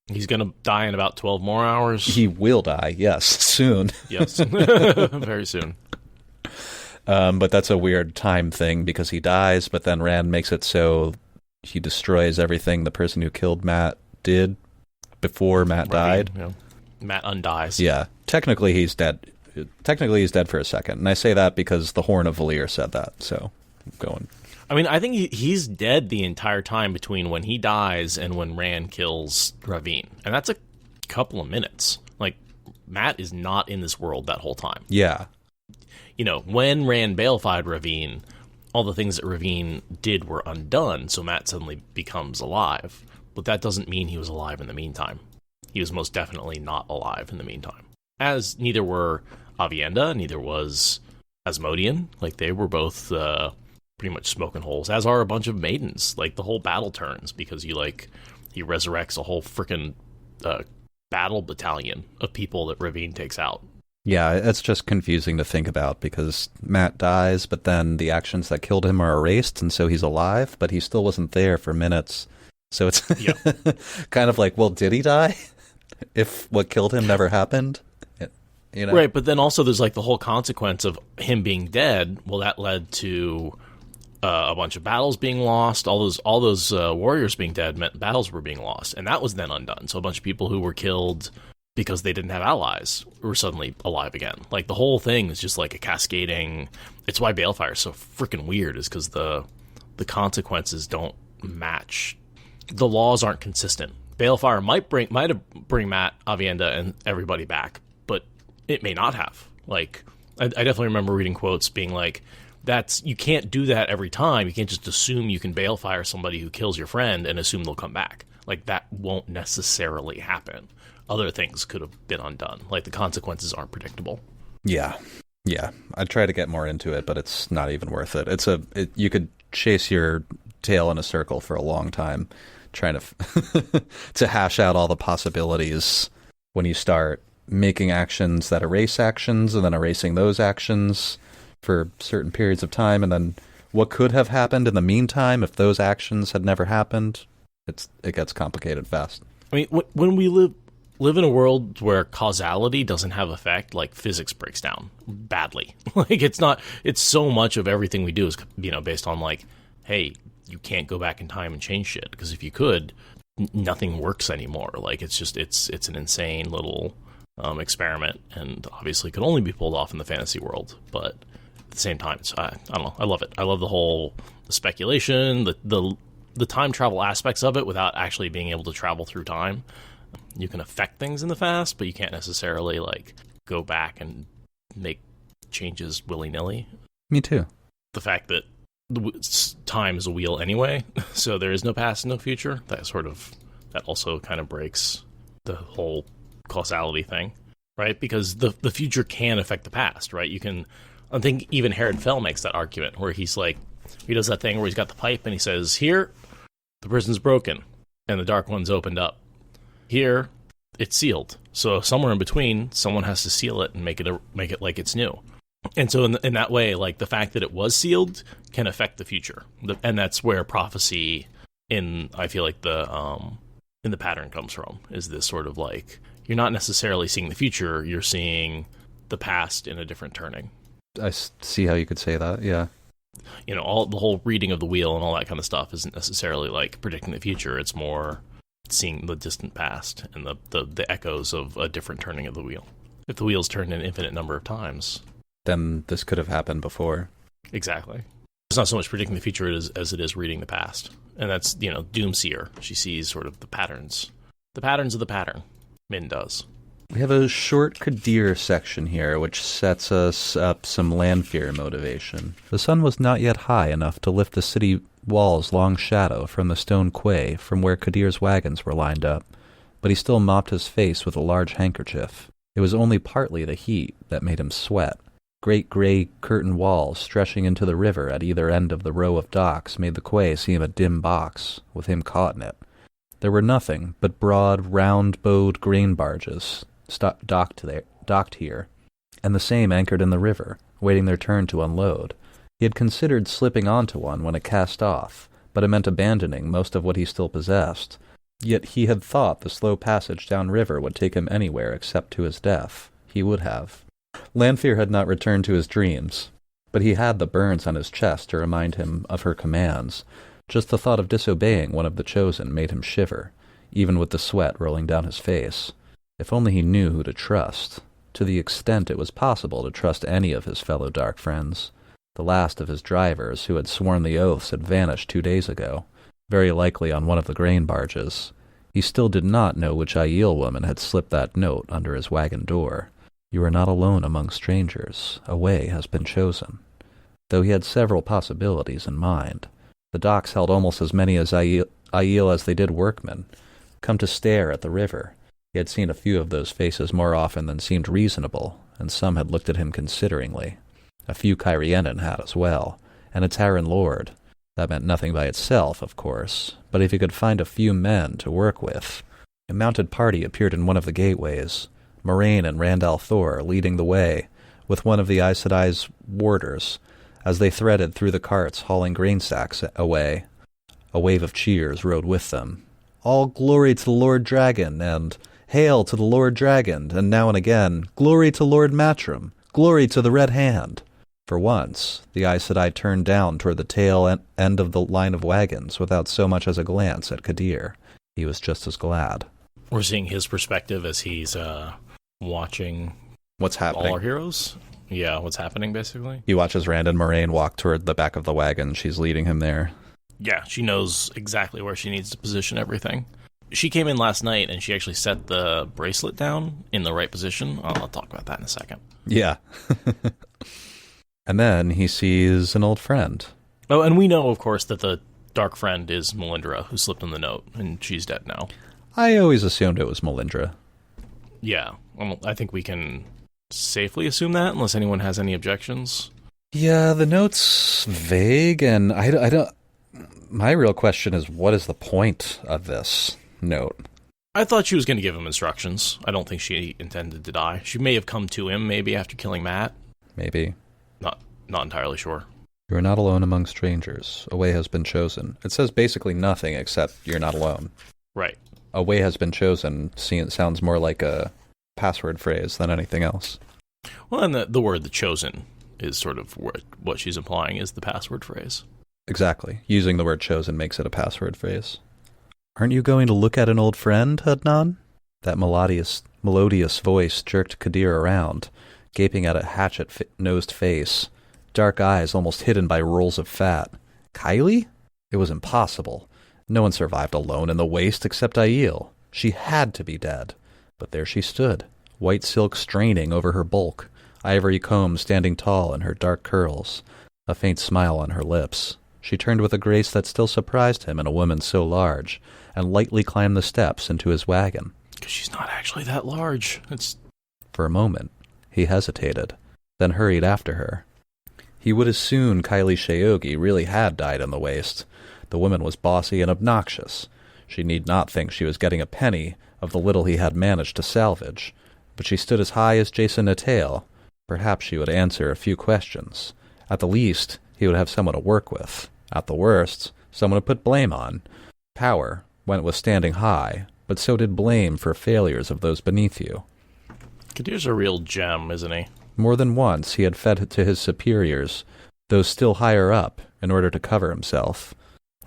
He's going to die in about 12 more hours. He will die, yes, soon. Yes, very soon. But that's a weird time thing because he dies, but then Rand makes it so he destroys everything the person who killed Matt did before Matt died. Yeah. Matt undies. Yeah. Technically, he's dead. Technically, he's dead for a second. And I say that because the Horn of Valir said that. So, I'm going. I mean, I think he's dead the entire time between when he dies and when Rand kills Ravine. And that's a couple of minutes. Like, Matt is not in this world that whole time. Yeah. You know, when Rand balefied Ravine, all the things that Ravine did were undone, so Matt suddenly becomes alive. But that doesn't mean he was alive in the meantime. He was most definitely not alive in the meantime. As neither were Avienda, neither was Asmodean. Like, they were both pretty much smoking holes, as are a bunch of maidens. Like, the whole battle turns because he resurrects a whole freaking battle battalion of people that Ravine takes out. Yeah, it's just confusing to think about because Matt dies, but then the actions that killed him are erased, and so he's alive, but he still wasn't there for minutes. So it's kind of like, well, did he die? If what killed him never happened? You know? Right, but then also there's like the whole consequence of him being dead. Well, that led to a bunch of battles being lost. All those warriors being dead meant battles were being lost, and that was then undone. So a bunch of people who were killed because they didn't have allies were suddenly alive again. Like, the whole thing is just like a cascading. It's why Balefire is so freaking weird, is because the consequences don't match. The laws aren't consistent. Balefire might bring Matt, Avienda, and everybody back, but it may not have. Like, I definitely remember reading quotes being like, you can't do that every time. You can't just assume you can Balefire somebody who kills your friend and assume they'll come back. Like, that won't necessarily happen. Other things could have been undone. Like, the consequences aren't predictable. Yeah. I try to get more into it, but it's not even worth it. You could chase your tail in a circle for a long time trying to to hash out all the possibilities when you start making actions that erase actions and then erasing those actions for certain periods of time, and then what could have happened in the meantime if those actions had never happened. It gets complicated fast. I mean, when we live in a world where causality doesn't have effect, like, physics breaks down badly. Like, it's so much of everything we do is, based on, like, hey, you can't go back in time and change shit, because if you could, nothing works anymore. Like, it's an insane little experiment, and obviously could only be pulled off in the fantasy world. But at the same time, I don't know, I love it. I love the whole speculation, the time travel aspects of it without actually being able to travel through time. You can affect things in the past, but you can't necessarily, like, go back and make changes willy-nilly. Me too. The fact that time is a wheel anyway, so there is no past and no future, that also kind of breaks the whole causality thing, right? Because the future can affect the past, right? I think even Herod Fell makes that argument where he's like, he does that thing where he's got the pipe and he says, here, the prison's broken and the Dark One's opened up. Here, it's sealed. So somewhere in between, someone has to seal it and make it like it's new. And so in that way, like, the fact that it was sealed can affect the future. And that's where prophecy I feel like in the pattern comes from, is this sort of, like, you're not necessarily seeing the future, you're seeing the past in a different turning. I see how you could say that, yeah. All the whole reading of the wheel and all that kind of stuff isn't necessarily, like, predicting the future. It's more seeing the distant past and the echoes of a different turning of the wheel. If the wheel's turned an infinite number of times, then this could have happened before. Exactly. It's not so much predicting the future as it is reading the past. And that's, Doomseer. She sees sort of the patterns of the pattern. Min does. We have a short Kadir section here, which sets us up some Lanfear motivation. The sun was not yet high enough to lift the city wall's long shadow from the stone quay from where Kadir's wagons were lined up, but he still mopped his face with a large handkerchief. It was only partly the heat that made him sweat. Great gray curtain walls stretching into the river at either end of the row of docks made the quay seem a dim box, with him caught in it. There were nothing but broad, round-bowed grain barges docked here, and the same anchored in the river, waiting their turn to unload. He had considered slipping onto one when it cast off, but it meant abandoning most of what he still possessed. Yet he had thought the slow passage downriver would take him anywhere except to his death. He would have. Lanfear had not returned to his dreams, but he had the burns on his chest to remind him of her commands. Just the thought of disobeying one of the chosen made him shiver, even with the sweat rolling down his face. If only he knew who to trust, to the extent it was possible to trust any of his fellow dark friends. The last of his drivers, who had sworn the oaths, had vanished 2 days ago, very likely on one of the grain barges. He still did not know which Aiel woman had slipped that note under his wagon door. You are not alone among strangers. A way has been chosen. Though he had several possibilities in mind. The docks held almost as many as Aiel as they did workmen, come to stare at the river. He had seen a few of those faces more often than seemed reasonable, and some had looked at him consideringly. A few Cairienin had as well, and a Terran lord. That meant nothing by itself, of course, but if he could find a few men to work with. A mounted party appeared in one of the gateways, Moiraine and Randall Thor leading the way, with one of the Aes Sedai's warders, as they threaded through the carts hauling grain sacks away. A wave of cheers rode with them. All glory to the Lord Dragon, and hail to the Lord Dragon, and now and again, glory to Lord Matrim, glory to the Red Hand. For once, the Aes Sedai turned down toward the tail end of the line of wagons without so much as a glance at Kadir. He was just as glad. We're seeing his perspective as he's watching what's happening. All our heroes. Yeah, what's happening, basically. He watches Rand and Moiraine walk toward the back of the wagon. She's leading him there. Yeah, she knows exactly where she needs to position everything. She came in last night, and she actually set the bracelet down in the right position. I'll talk about that in a second. Yeah. And then he sees an old friend. Oh, and we know, of course, that the dark friend is Melindra, who slipped him the note, and she's dead now. I always assumed it was Melindra. Yeah, I think we can safely assume that, unless anyone has any objections. Yeah, the note's vague, and I don't... My real question is, what is the point of this note? I thought she was going to give him instructions. I don't think she intended to die. She may have come to him, maybe, after killing Matt. Maybe. Not entirely sure. You are not alone among strangers. A way has been chosen. It says basically nothing except you're not alone. Right. A way has been chosen. It sounds more like a password phrase than anything else. Well, and the word "the chosen" is sort of what she's implying is the password phrase. Exactly. Using the word chosen makes it a password phrase. Aren't you going to look at an old friend, Hudnan? That melodious voice jerked Kadir around, gaping at a hatchet-nosed face, dark eyes almost hidden by rolls of fat. Kylie? It was impossible. No one survived alone in the waste except Aiel. She had to be dead. But there she stood, white silk straining over her bulk, ivory comb standing tall in her dark curls, a faint smile on her lips. She turned with a grace that still surprised him in a woman so large, and lightly climbed the steps into his wagon. Because she's not actually that large. For a moment, he hesitated, then hurried after her. He would as soon Kylie Sheogi really had died in the waste. The woman was bossy and obnoxious. She need not think she was getting a penny of the little he had managed to salvage. But she stood as high as Jason Natale. Perhaps she would answer a few questions. At the least, he would have someone to work with. At the worst, someone to put blame on. Power went with standing high, but so did blame for failures of those beneath you. Kadir's a real gem, isn't he? More than once he had fed to his superiors, those still higher up, in order to cover himself.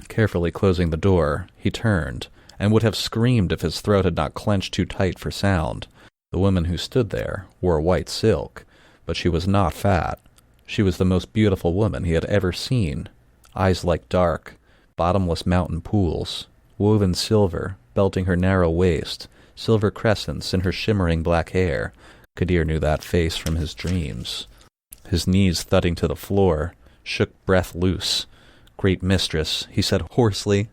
Carefully closing the door, he turned, and would have screamed if his throat had not clenched too tight for sound. The woman who stood there wore white silk, but she was not fat. She was the most beautiful woman he had ever seen. Eyes like dark, bottomless mountain pools, woven silver, belting her narrow waist, silver crescents in her shimmering black hair. Kadir knew that face from his dreams. His knees thudding to the floor, shook breath loose. Great mistress, he said hoarsely,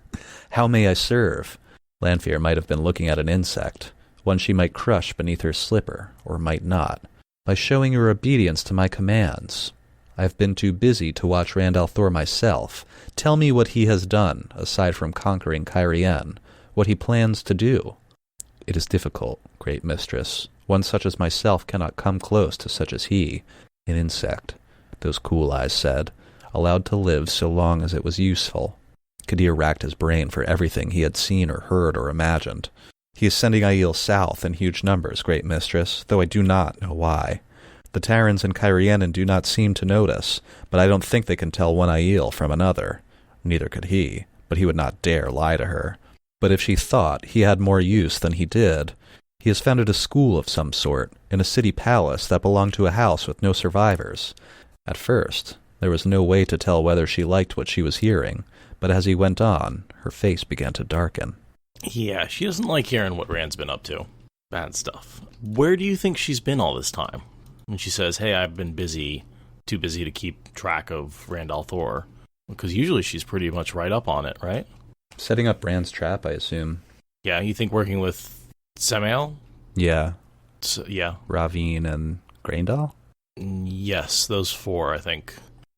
how may I serve? Lanfear might have been looking at an insect, one she might crush beneath her slipper, or might not. By showing your obedience to my commands. I have been too busy to watch Randall Thor myself. Tell me what he has done, aside from conquering Cairien, what he plans to do. It is difficult, great mistress. One such as myself cannot come close to such as he. An insect, those cool eyes said, allowed to live so long as it was useful. Kadir racked his brain for everything he had seen or heard or imagined. He is sending Aiel south in huge numbers, great mistress, though I do not know why. The Terrans and Kyrianan do not seem to notice, but I don't think they can tell one Aiel from another. Neither could he, but he would not dare lie to her. But if she thought he had more use than he did, he has founded a school of some sort in a city palace that belonged to a house with no survivors. At first, there was no way to tell whether she liked what she was hearing, but as he went on, her face began to darken. Yeah, she doesn't like hearing what Rand's been up to. Bad stuff. Where do you think she's been all this time? And she says, hey, I've been busy, too busy to keep track of Rand al'Thor. Because usually she's pretty much right up on it, right? Setting up Rand's trap, I assume. Yeah, you think working with Samael? Yeah. Yeah. Ravine and Graendal? Yes, those four, I think.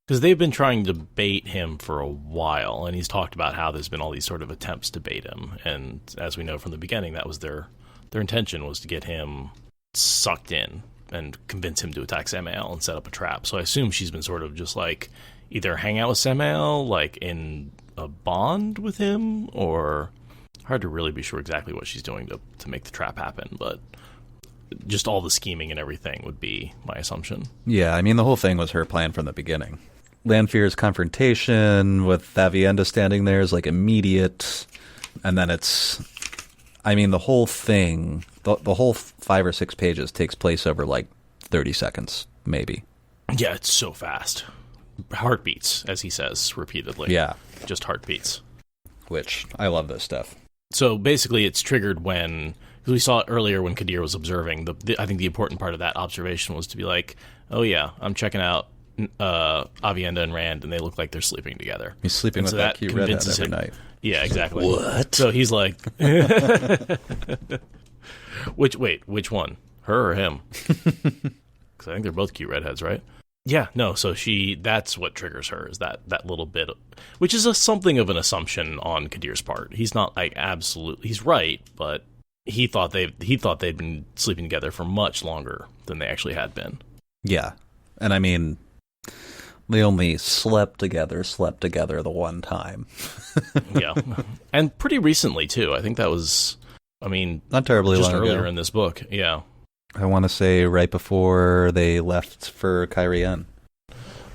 Because they've been trying to bait him for a while, and he's talked about how there's been all these sort of attempts to bait him. And as we know from the beginning, that was their intention, was to get him sucked in and convince him to attack Samael and set up a trap. So I assume she's been sort of just like either hang out with Samael, like in a bond with him, or hard to really be sure exactly what she's doing to make the trap happen, but just all the scheming and everything would be my assumption. Yeah, I mean, the whole thing was her plan from the beginning. Lanfear's confrontation with Aviendha standing there is like immediate, and then it's, I mean, the whole thing, the whole 5 or 6 pages takes place over like 30 seconds, maybe. Yeah, it's so fast. Heartbeats, as he says repeatedly. Yeah. Just heartbeats. Which, I love this stuff. So basically it's triggered when, because we saw it earlier when Kadir was observing, I think the important part of that observation was to be like, oh yeah, I'm checking out Aviendha and Rand, and they look like they're sleeping together. He's sleeping with that cute redhead every night. Yeah, exactly. What? So he's like, which one? Her or him? Because I think they're both cute redheads, right? Yeah, no, so that's what triggers her, is that little bit, which is something of an assumption on Kadir's part. He's not like absolutely, he's right, but he thought they'd been sleeping together for much longer than they actually had been. Yeah, and I mean, they only slept together the one time. Yeah, and pretty recently too. I think that was, I mean, not terribly just long earlier ago. in this book. Yeah, I want to say right before they left for Kyrian.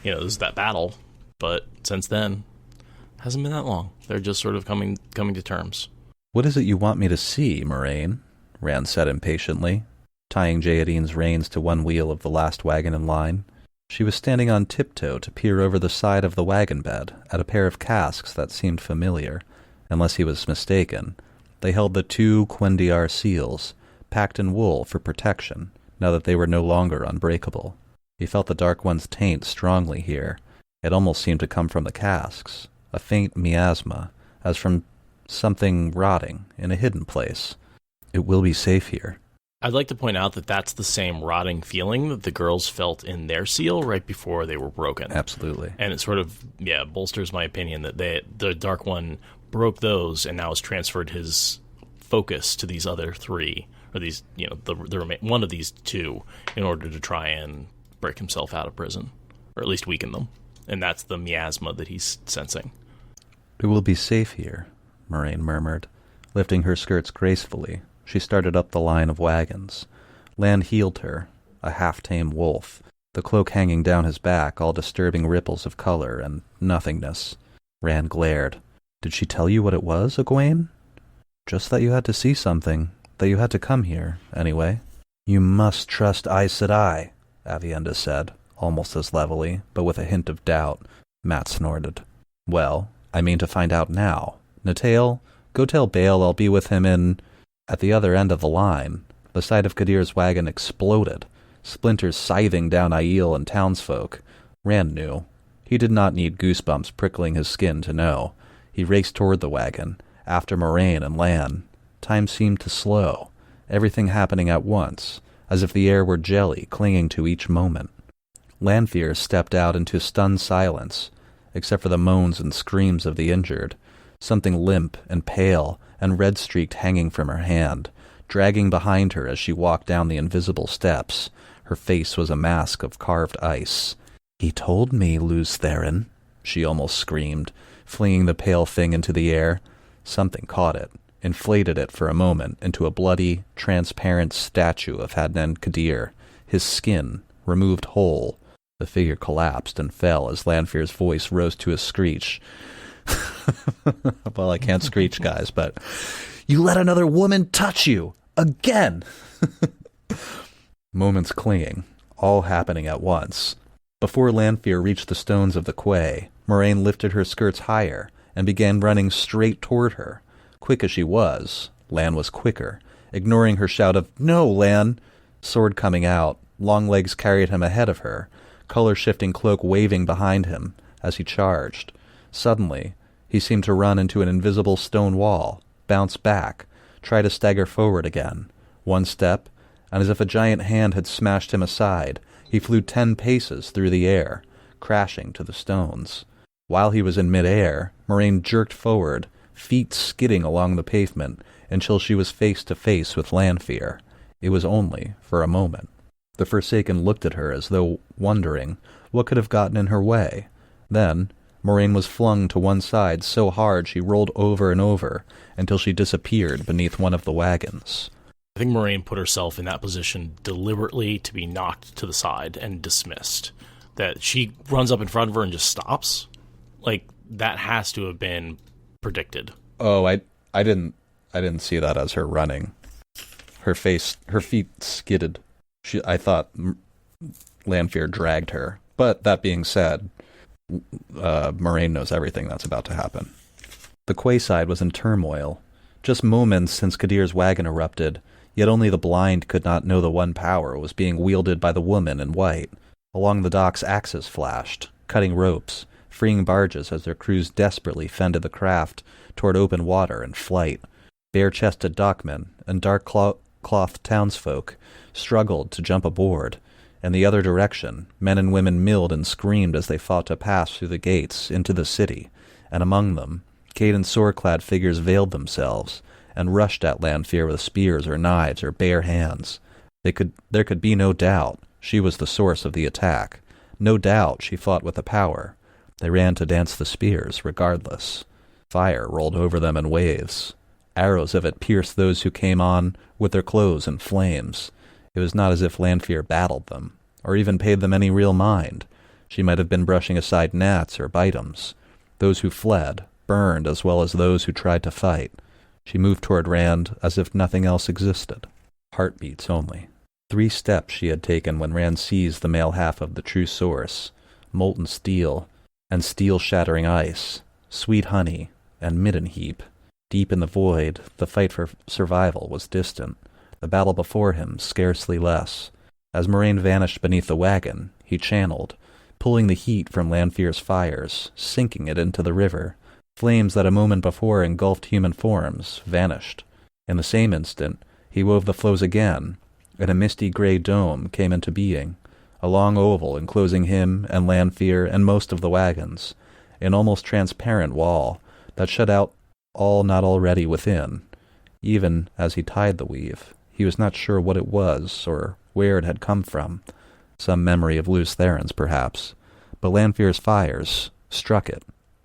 You know, there's that battle, but since then, hasn't been that long. They're just sort of coming to terms. What is it you want me to see, Moiraine? Rand said impatiently, tying Jayadine's reins to one wheel of the last wagon in line. She was standing on tiptoe to peer over the side of the wagon bed at a pair of casks that seemed familiar, unless he was mistaken. They held the 2 Quendiar seals, packed in wool for protection, now that they were no longer unbreakable. He felt the Dark One's taint strongly here. It almost seemed to come from the casks, a faint miasma, as from something rotting in a hidden place. It will be safe here. I'd like to point out that that's the same rotting feeling that the girls felt in their seal right before they were broken. Absolutely. And it sort of, bolsters my opinion that the Dark One broke those and now has transferred his focus to these other 3, or these, one of these 2, in order to try and break himself out of prison, or at least weaken them. And that's the miasma that he's sensing. It will be safe here, Moiraine murmured. Lifting her skirts gracefully, she started up the line of wagons. Land heeled her, a half-tame wolf, the cloak hanging down his back, all disturbing ripples of color and nothingness. Rand glared. Did she tell you what it was, Egwene? Just that you had to see something, that you had to come here, anyway. You must trust Aes Sedai, Aviendha said, almost as levelly, but with a hint of doubt. Matt snorted. Well, I mean to find out now. Natael, go tell Bael I'll be with him in... At the other end of the line, the side of Kadir's wagon exploded, splinters scything down Aiel and townsfolk. Rand knew. He did not need goosebumps prickling his skin to know. He raced toward the wagon, after Moiraine and Lan. Time seemed to slow, everything happening at once, as if the air were jelly clinging to each moment. Lanfear stepped out into stunned silence, except for the moans and screams of the injured, something limp and pale and red-streaked hanging from her hand, dragging behind her as she walked down the invisible steps. Her face was a mask of carved ice. He told me, Lews Therin, she almost screamed, flinging the pale thing into the air. Something caught it, inflated it for a moment into a bloody, transparent statue of Hadnan Kadir, his skin removed whole. The figure collapsed and fell as Lanfear's voice rose to a screech. Well, I can't screech, guys, but you let another woman touch you! Again! Moments clinging, all happening at once. Before Lanfear reached the stones of the quay, Moiraine lifted her skirts higher and began running straight toward her. Quick as she was, Lan was quicker, ignoring her shout of, "No, Lan!" Sword coming out, Longlegs carried him ahead of her, color-shifting cloak waving behind him as he charged. Suddenly, he seemed to run into an invisible stone wall, bounce back, try to stagger forward again. One step, and as if a giant hand had smashed him aside, he flew 10 paces through the air, crashing to the stones. While he was in mid-air, Moiraine jerked forward, feet skidding along the pavement, until she was face to face with Lanfear. It was only for a moment. The Forsaken looked at her as though wondering what could have gotten in her way. Then, Moiraine was flung to one side so hard she rolled over and over until she disappeared beneath one of the wagons. I think Moiraine put herself in that position deliberately to be knocked to the side and dismissed. That she runs up in front of her and just stops. Like, that has to have been predicted. Oh, I didn't see that as her running. Her feet skidded. I thought Lanfear dragged her. But that being said, Moiraine knows everything that's about to happen. The quayside was in turmoil. Just moments since Kadir's wagon erupted, yet only the blind could not know the one power was being wielded by the woman in white. Along the docks axes flashed, cutting ropes, freeing barges as their crews desperately fended the craft toward open water and flight. Bare-chested dockmen and dark-clothed townsfolk struggled to jump aboard. In the other direction, men and women milled and screamed as they fought to pass through the gates into the city, and among them, Caedan sword-clad figures veiled themselves and rushed at Lanfear with spears or knives or bare hands. There could be no doubt she was the source of the attack. No doubt she fought with the power. They ran to dance the spears, regardless. Fire rolled over them in waves. Arrows of it pierced those who came on with their clothes in flames. It was not as if Lanfear battled them, or even paid them any real mind. She might have been brushing aside gnats or bitums. Those who fled burned as well as those who tried to fight. She moved toward Rand as if nothing else existed. Heartbeats only. 3 steps she had taken when Rand seized the male half of the true source, molten steel, and steel-shattering ice, sweet honey, and midden heap. Deep in the void, the fight for survival was distant, the battle before him scarcely less. As Moiraine vanished beneath the wagon, he channeled, pulling the heat from Lanfear's fires, sinking it into the river. Flames that a moment before engulfed human forms vanished. In the same instant, he wove the flows again, and a misty gray dome came into being, a long oval enclosing him and Lanfear and most of the wagons, an almost transparent wall that shut out all not already within. Even as he tied the weave, he was not sure what it was or where it had come from. Some memory of loose Therans, perhaps. But Lanfear's fires struck it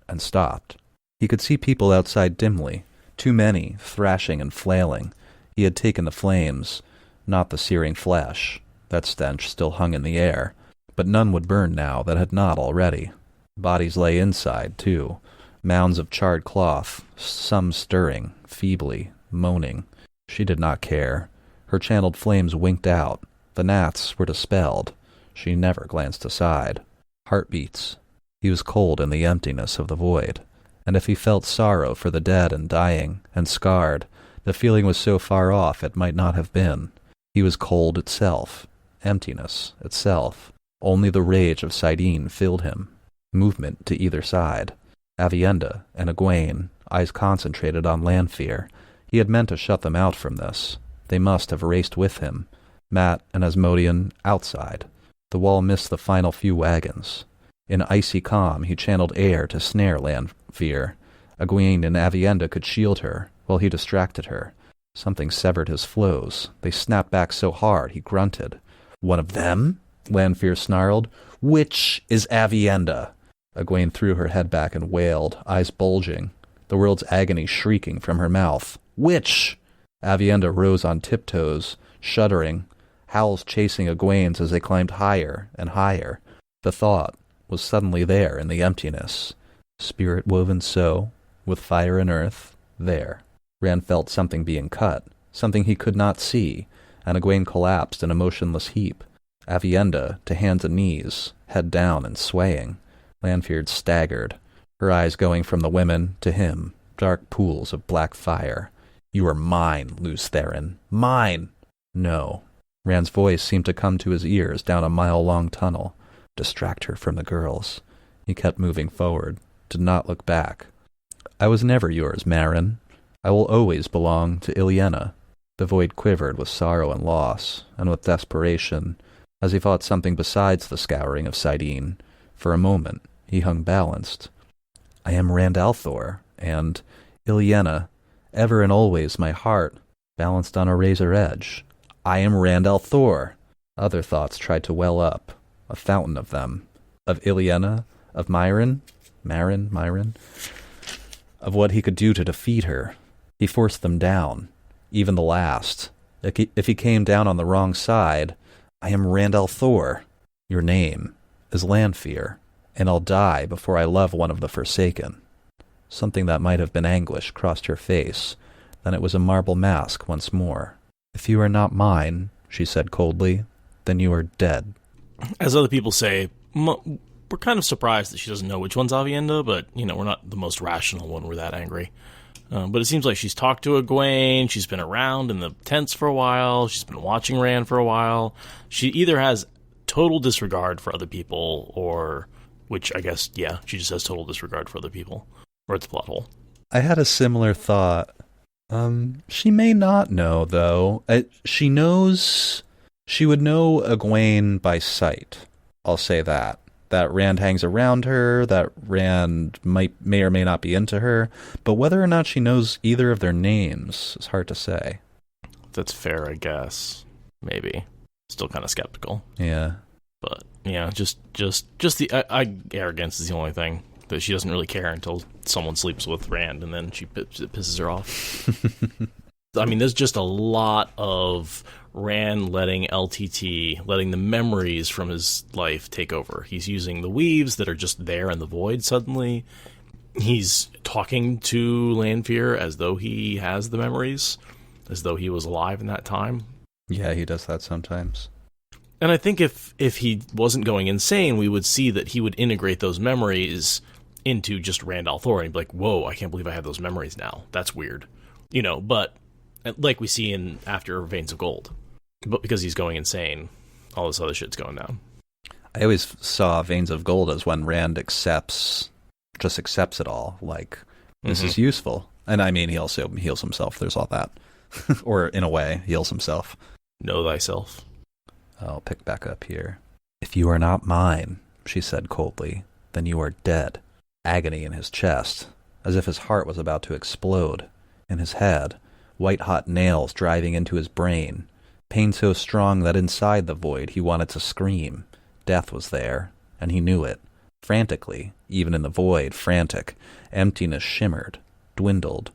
and stopped. He could see people outside dimly, too many, thrashing and flailing. He had taken the flames, not the searing flesh. That stench still hung in the air, but none would burn now that had not already. Bodies lay inside, too, mounds of charred cloth, some stirring, feebly, moaning. She did not care. Her channeled flames winked out. The gnats were dispelled. She never glanced aside. Heartbeats. He was cold in the emptiness of the void, and if he felt sorrow for the dead and dying and scarred, the feeling was so far off it might not have been. He was cold itself, emptiness itself. Only the rage of Saidin filled him. Movement to either side. Avienda and Egwene, eyes concentrated on Lanfear. He had meant to shut them out from this. They must have raced with him. Mat and Asmodean outside. The wall missed the final few wagons. In icy calm, he channeled air to snare Lanfear. Egwene and Avienda could shield her, while he distracted her. Something severed his flows. They snapped back so hard he grunted. "One of them?" Lanfear snarled. "Which is Avienda?" Egwene threw her head back and wailed, eyes bulging, the world's agony shrieking from her mouth. Witch! Aviendha rose on tiptoes, shuddering, howls chasing Egwene's as they climbed higher and higher. The thought was suddenly there in the emptiness. Spirit woven so, with fire and earth, there. Rand felt something being cut, something he could not see, and Egwene collapsed in a motionless heap. Aviendha, to hands and knees, head down and swaying. Lanfear staggered, her eyes going from the women to him, dark pools of black fire. You are mine, Lews Therin. Mine! No. Rand's voice seemed to come to his ears down a mile-long tunnel. Distract her from the girls. He kept moving forward, did not look back. I was never yours, Moiraine. I will always belong to Ilyenna. The void quivered with sorrow and loss, and with desperation, as he fought something besides the scouring of Saidin. For a moment, he hung balanced. I am Rand al'Thor, and Ilyenna, ever and always my heart, balanced on a razor edge. I am Rand al'Thor. Other thoughts tried to well up, a fountain of them. Of Ilyenna, of Moiraine, of what he could do to defeat her. He forced them down, even the last. If he came down on the wrong side, I am Rand al'Thor. Your name is Lanfear, and I'll die before I love one of the Forsaken. Something that might have been anguish crossed her face. Then it was a marble mask once more. If you are not mine, she said coldly, then you are dead. As other people say, we're kind of surprised that she doesn't know which one's Aviendha, but, we're not the most rational when we're that angry. But it seems like she's talked to Egwene, she's been around in the tents for a while, she's been watching Rand for a while. She either has total disregard for other people, or, which I guess, yeah, she just has total disregard for other people, or it's a plot hole. I had a similar thought. She may not know, though. She would know Egwene by sight. I'll say that. That Rand hangs around her, that Rand may or may not be into her, but whether or not she knows either of their names is hard to say. That's fair, I guess. Maybe. Still kind of skeptical. Yeah. But, yeah, just the arrogance is the only thing. That she doesn't really care until someone sleeps with Rand, and then it pisses her off. I mean, there's just a lot of Rand letting the memories from his life take over. He's using the weaves that are just there in the void suddenly. He's talking to Lanfear as though he has the memories, as though he was alive in that time. Yeah, he does that sometimes. And I think if he wasn't going insane, we would see that he would integrate those memories into just Rand al'Thor and be like, whoa, I can't believe I have those memories now. That's weird. But like we see in after Veins of Gold. But because he's going insane, all this other shit's going down. I always saw Veins of Gold as when Rand just accepts it all. Like, this is useful. And I mean, he also heals himself. There's all that. Or, in a way, heals himself. Know thyself. I'll pick back up here. If you are not mine, she said coldly, then you are dead. Agony in his chest, as if his heart was about to explode. In his head, white-hot nails driving into his brain. Pain so strong that inside the void he wanted to scream. Death was there, and he knew it. Frantically, even in the void, frantic, emptiness shimmered, dwindled.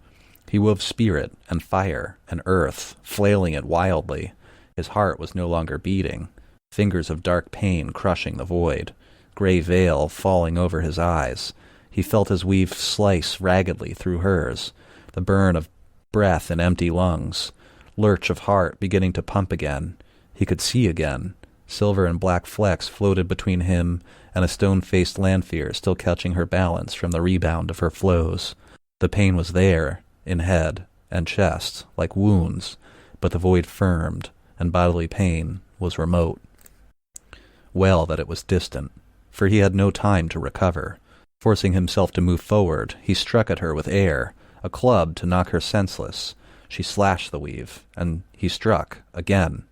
He wove spirit and fire and earth, flailing it wildly. His heart was no longer beating. Fingers of dark pain crushing the void. Gray veil falling over his eyes. He felt his weave slice raggedly through hers. The burn of breath in empty lungs. Lurch of heart beginning to pump again. He could see again. Silver and black flecks floated between him and a stone-faced Lanfear still catching her balance from the rebound of her flows. The pain was there, in head and chest, like wounds, but the void firmed, and bodily pain was remote. Well that it was distant, for he had no time to recover. Forcing himself to move forward, he struck at her with air, a club to knock her senseless. She slashed the weave, and he struck, again,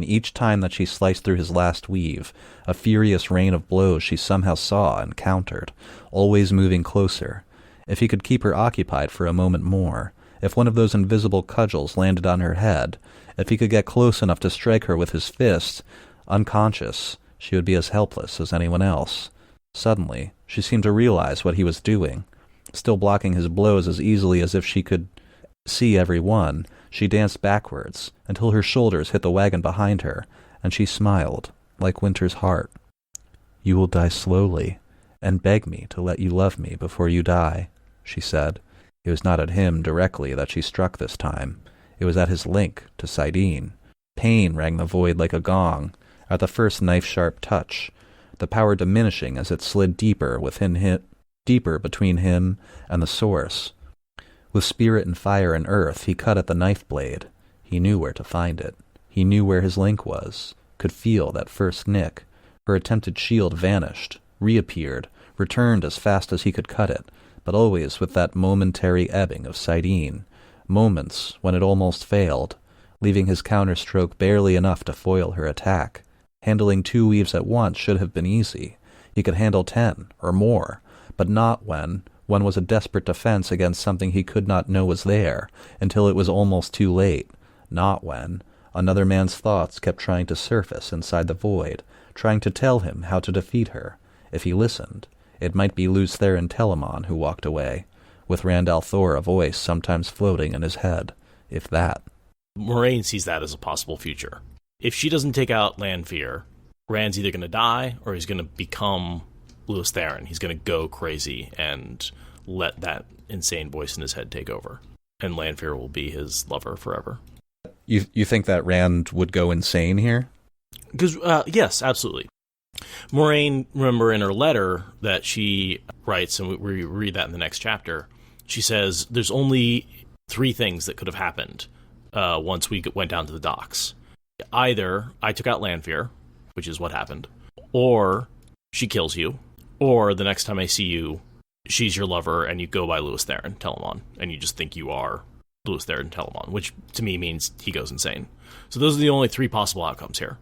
each time that she sliced through his last weave, a furious rain of blows she somehow saw and countered, always moving closer. If he could keep her occupied for a moment more, if one of those invisible cudgels landed on her head, if he could get close enough to strike her with his fist, unconscious, she would be as helpless as anyone else. Suddenly, she seemed to realize what he was doing. Still blocking his blows as easily as if she could see every one, she danced backwards until her shoulders hit the wagon behind her, and she smiled, like Winter's heart. "You will die slowly, and beg me to let you love me before you die," she said. It was not at him directly that she struck this time. It was at his link to Sidene. Pain rang the void like a gong at the first knife-sharp touch, the power diminishing as it slid deeper deeper between him and the source. With spirit and fire and earth, he cut at the knife blade. He knew where to find it. He knew where his link was, could feel that first nick. Her attempted shield vanished, reappeared, returned as fast as he could cut it, but always with that momentary ebbing of Sidene, moments when it almost failed, leaving his counterstroke barely enough to foil her attack. Handling 2 weaves at once should have been easy. He could handle 10 or more, but not when one was a desperate defense against something he could not know was there until it was almost too late. Not when another man's thoughts kept trying to surface inside the void, trying to tell him how to defeat her. If he listened, it might be Lanfear and Telamon who walked away, with Rand al'Thor a voice sometimes floating in his head, if that. Moiraine sees that as a possible future. If she doesn't take out Lanfear, Rand's either going to die or he's going to become Lewis Theron. He's going to go crazy and let that insane voice in his head take over. And Lanfear will be his lover forever. You think that Rand would go insane here? Because, yes, absolutely. Moiraine, remember in her letter that she writes, and we read that in the next chapter, she says there's only 3 things that could have happened once we went down to the docks. Either I took out Lanfear, which is what happened, or she kills you, or the next time I see you, she's your lover and you go by Lewis Theron Telamon, and you just think you are Lewis Theron Telamon, which to me means he goes insane. So those are the only 3 possible outcomes here.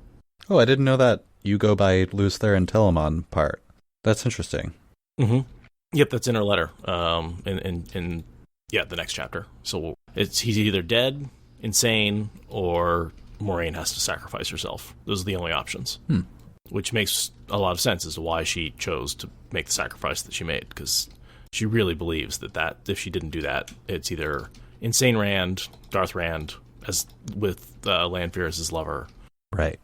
Oh, I didn't know that you go by Lewis Theron Telamon part. That's interesting. Mm-hmm. Yep, that's in her letter. In the next chapter. So he's either dead, insane, or Moiraine has to sacrifice herself. Those are the only options. Which makes a lot of sense as to why she chose to make the sacrifice that she made, because she really believes that if she didn't do that, it's either insane Rand, Darth Rand, as with Lanfear as his lover. Right.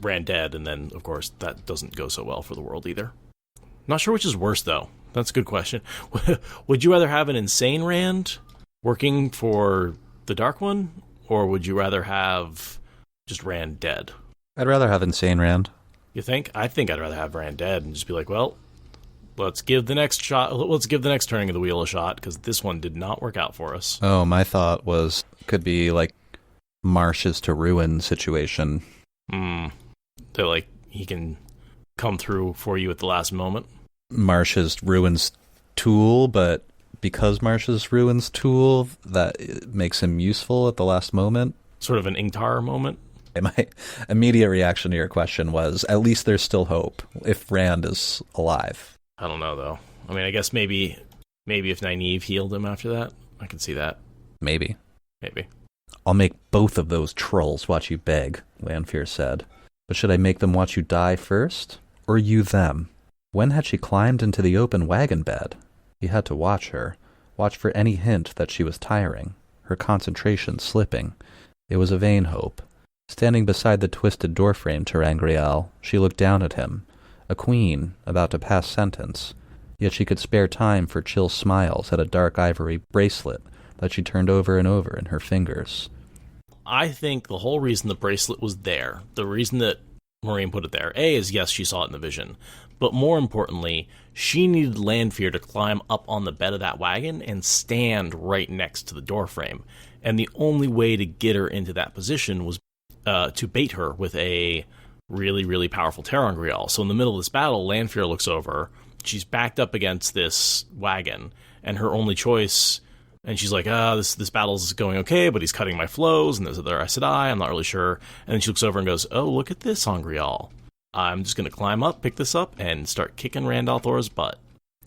Rand dead, and then, of course, that doesn't go so well for the world either. Not sure which is worse, though. That's a good question. Would you rather have an insane Rand working for the Dark One, or would you rather have just Rand dead? I'd rather have insane Rand. You think? I think I'd rather have Rand dead and just be like, well, let's give the next turning of the wheel a shot, because this one did not work out for us. Oh, my thought was, could be like Marshes to Ruin situation. So, like, he can come through for you at the last moment. Marsh's Ruin's tool, but because Marsh's Ruin's tool, that makes him useful at the last moment. Sort of an Ingtar moment. My immediate reaction to your question was, at least there's still hope if Rand is alive. I don't know, though. I mean, I guess maybe if Nynaeve healed him after that, I can see that. Maybe. I'll make both of those trolls watch you beg, Lanfear said. But should I make them watch you die first, or you them? When had she climbed into the open wagon bed? He had to watch her, watch for any hint that she was tiring, her concentration slipping. It was a vain hope. Standing beside the twisted doorframe ter'angreal, she looked down at him, a queen about to pass sentence, yet she could spare time for chill smiles at a dark ivory bracelet that she turned over and over in her fingers. I think the whole reason the bracelet was there, the reason that Moiraine put it there, A, is yes, she saw it in the vision, but more importantly, she needed Lanfear to climb up on the bed of that wagon and stand right next to the doorframe. And the only way to get her into that position was to bait her with a really, really powerful ter'angreal. So in the middle of this battle, Lanfear looks over, she's backed up against this wagon, and her only choice... And she's like, this battle's going okay, but he's cutting my flows, and there's other Aes Sedai, I'm not really sure. And then she looks over and goes, oh, look at this Angreal. I'm just going to climb up, pick this up, and start kicking Rand al'Thor's butt.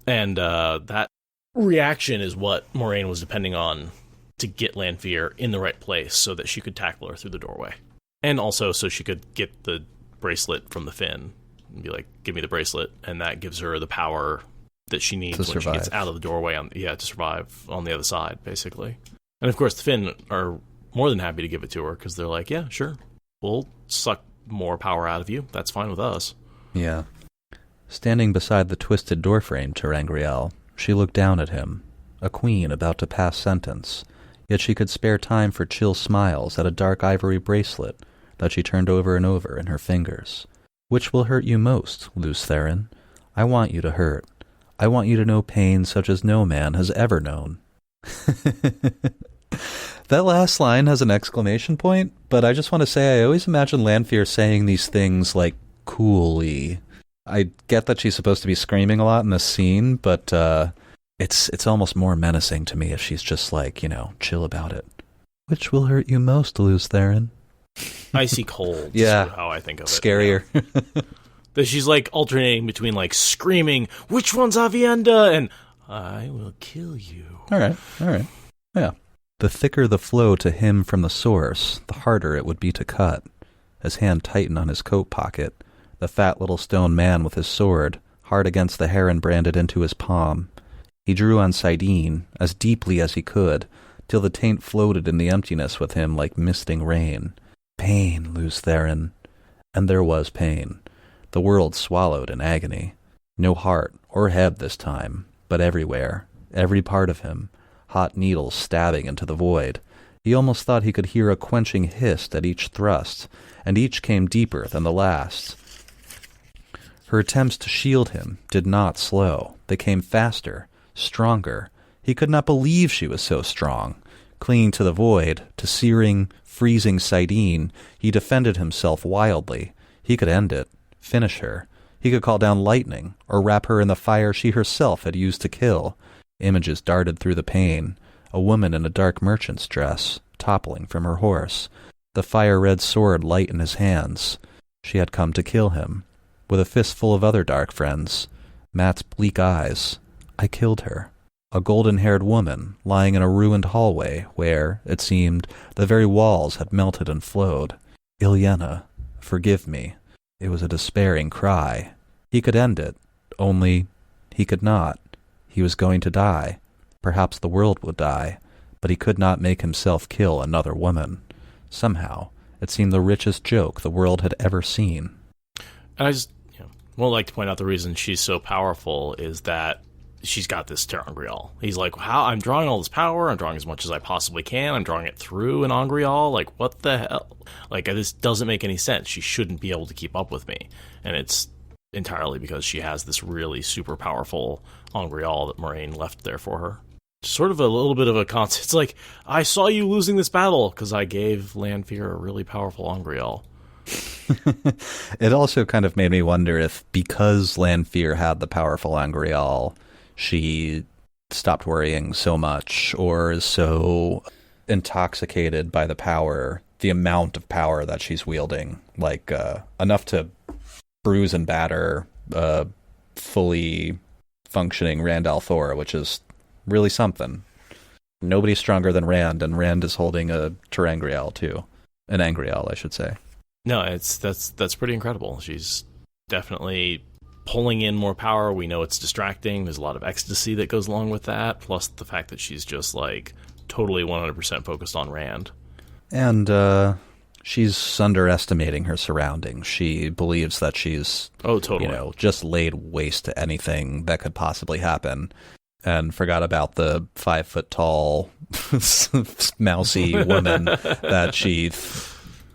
And that reaction is what Moiraine was depending on to get Lanfear in the right place so that she could tackle her through the doorway. And also so she could get the bracelet from the Finn and be like, give me the bracelet, and that gives her the power that she needs when she gets out of the doorway to survive on the other side, basically. And of course the Finn are more than happy to give it to her, because they're like, yeah, sure, we'll suck more power out of you, that's fine with us. Yeah. Standing beside the twisted doorframe to Rangriel, she looked down at him, a queen about to pass sentence, yet she could spare time for chill smiles at a dark ivory bracelet that she turned over and over in her fingers. Which will hurt you most, Lews Therin? I want you to hurt. I want you to know pain such as no man has ever known. That last line has an exclamation point, but I just want to say I always imagine Lanfear saying these things like coolly. I get that she's supposed to be screaming a lot in this scene, but it's almost more menacing to me if she's just like, chill about it. Which will hurt you most, Lews Therin? Icy cold. Yeah, how I think of it. Scarier. Yeah. That she's like alternating between like screaming, "Which one's Avienda?" and "I will kill you." All right. Yeah. The thicker the flow to him from the source, the harder it would be to cut. His hand tightened on his coat pocket, the fat little stone man with his sword, hard against the heron branded into his palm. He drew on Saidin, as deeply as he could, till the taint floated in the emptiness with him like misting rain. Pain, Lews Therin. And there was pain. The world swallowed in agony. No heart or head this time, but everywhere, every part of him, hot needles stabbing into the void. He almost thought he could hear a quenching hiss at each thrust, and each came deeper than the last. Her attempts to shield him did not slow. They came faster, stronger. He could not believe she was so strong. Clinging to the void, to searing, freezing Saidin, he defended himself wildly. He could end it. Finish her. He could call down lightning, or wrap her in the fire she herself had used to kill. Images darted through the pain. A woman in a dark merchant's dress, toppling from her horse. The fire-red sword light in his hands. She had come to kill him. With a fistful of other dark friends. Matt's bleak eyes. I killed her. A golden-haired woman, lying in a ruined hallway where, it seemed, the very walls had melted and flowed. Ilyena, forgive me. It was a despairing cry. He could end it, only he could not. He was going to die. Perhaps the world would die, but he could not make himself kill another woman. Somehow, it seemed the richest joke the world had ever seen. And I just like to point out the reason she's so powerful is that she's got this ter'angreal. He's like, how I'm drawing all this power, I'm drawing as much as I possibly can, I'm drawing it through an angreal, like, what the hell? Like, this doesn't make any sense. She shouldn't be able to keep up with me. And it's entirely because she has this really super powerful angreal that Moiraine left there for her. Sort of a little bit of a concept. It's like, I saw you losing this battle because I gave Lanfear a really powerful angreal. It also kind of made me wonder if, because Lanfear had the powerful angreal, she stopped worrying so much, or is so intoxicated by the power, the amount of power that she's wielding, like enough to bruise and batter fully functioning Rand al'Thor, which is really something. Nobody's stronger than Rand, and Rand is holding a ter'angreal too. An angreal, I should say. No, that's pretty incredible. She's definitely pulling in more power. We know it's distracting. There's a lot of ecstasy that goes along with that, plus the fact that she's just like totally 100% focused on Rand. And she's underestimating her surroundings. She believes that she's totally just laid waste to anything that could possibly happen, and forgot about the 5-foot-tall mousy woman that she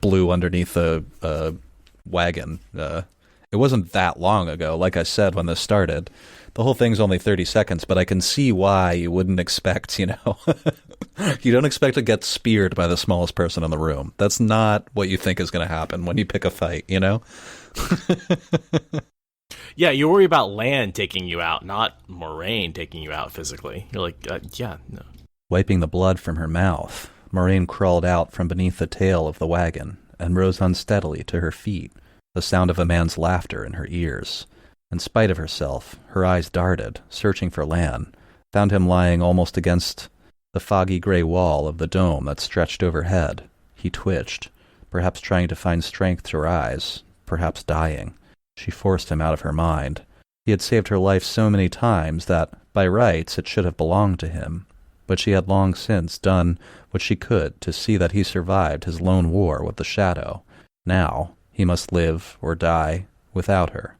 blew underneath a wagon. It wasn't that long ago, like I said when this started. The whole thing's only 30 seconds, but I can see why you wouldn't expect, you don't expect to get speared by the smallest person in the room. That's not what you think is going to happen when you pick a fight, Yeah, you worry about Lan taking you out, not Moiraine taking you out physically. You're like, no. Wiping the blood from her mouth, Moiraine crawled out from beneath the tail of the wagon and rose unsteadily to her feet, the sound of a man's laughter in her ears. In spite of herself, her eyes darted, searching for Lan, found him lying almost against the foggy gray wall of the dome that stretched overhead. He twitched, perhaps trying to find strength to rise, perhaps dying. She forced him out of her mind. He had saved her life so many times that, by rights, it should have belonged to him. But she had long since done what she could to see that he survived his lone war with the Shadow. Now, he must live or die without her.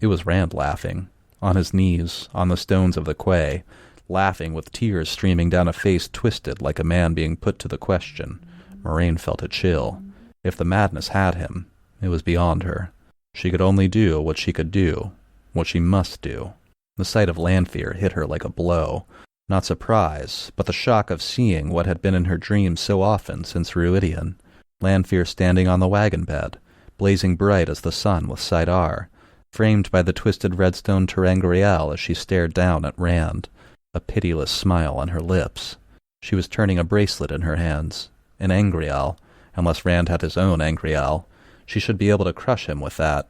It was Rand laughing, on his knees, on the stones of the quay, laughing with tears streaming down a face twisted like a man being put to the question. Moiraine felt a chill. If the madness had him, it was beyond her. She could only do, what she must do. The sight of Lanfear hit her like a blow. Not surprise, but the shock of seeing what had been in her dreams so often since Ruidian. Lanfear standing on the wagon bed, blazing bright as the sun with Saidar, framed by the twisted redstone ter'angreal as she stared down at Rand, a pitiless smile on her lips. She was turning a bracelet in her hands, an angreal. Unless Rand had his own angreal, she should be able to crush him with that.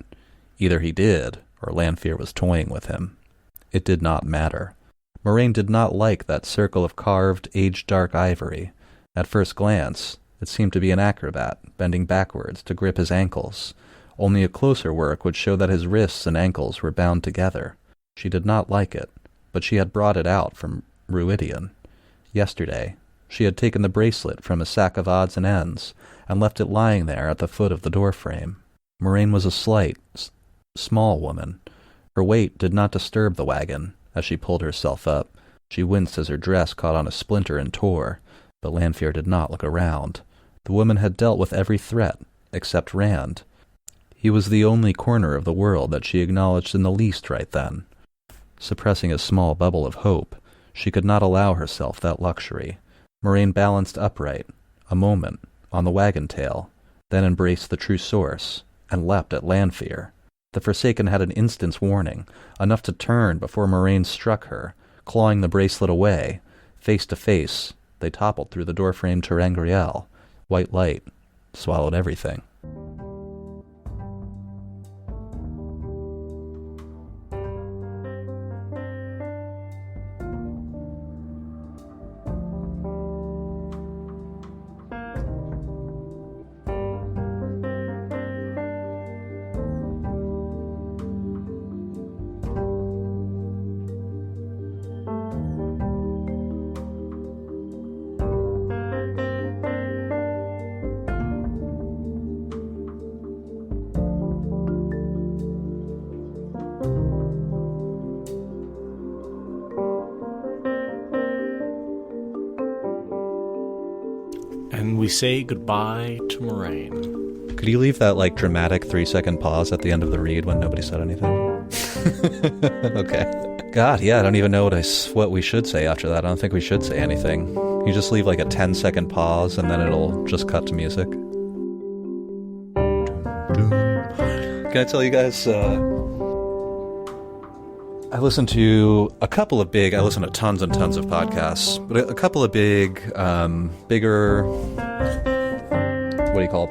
Either he did, or Lanfear was toying with him. It did not matter. Moiraine did not like that circle of carved, age-dark ivory. At first glance, it seemed to be an acrobat, bending backwards to grip his ankles. Only a closer work would show that his wrists and ankles were bound together. She did not like it, but she had brought it out from Ruidian. Yesterday, she had taken the bracelet from a sack of odds and ends, and left it lying there at the foot of the doorframe. Moiraine was a slight, small woman. Her weight did not disturb the wagon. As she pulled herself up, she winced as her dress caught on a splinter and tore, but Lanfear did not look around. The woman had dealt with every threat, except Rand. He was the only corner of the world that she acknowledged in the least right then. Suppressing a small bubble of hope, she could not allow herself that luxury. Moiraine balanced upright, a moment, on the wagon tail, then embraced the true source, and leapt at Lanfear. The Forsaken had an instant's warning, enough to turn before Moiraine struck her, clawing the bracelet away. Face to face, they toppled through the doorframe ter'angreal. White light swallowed everything. And we say goodbye to Moiraine. Could you leave that, dramatic 3-second pause at the end of the read when nobody said anything? Okay. God, yeah, I don't even know what we should say after that. I don't think we should say anything. You just leave, a 10-second pause, and then it'll just cut to music. Can I tell you guys, I listen to tons and tons of podcasts, but a couple of bigger,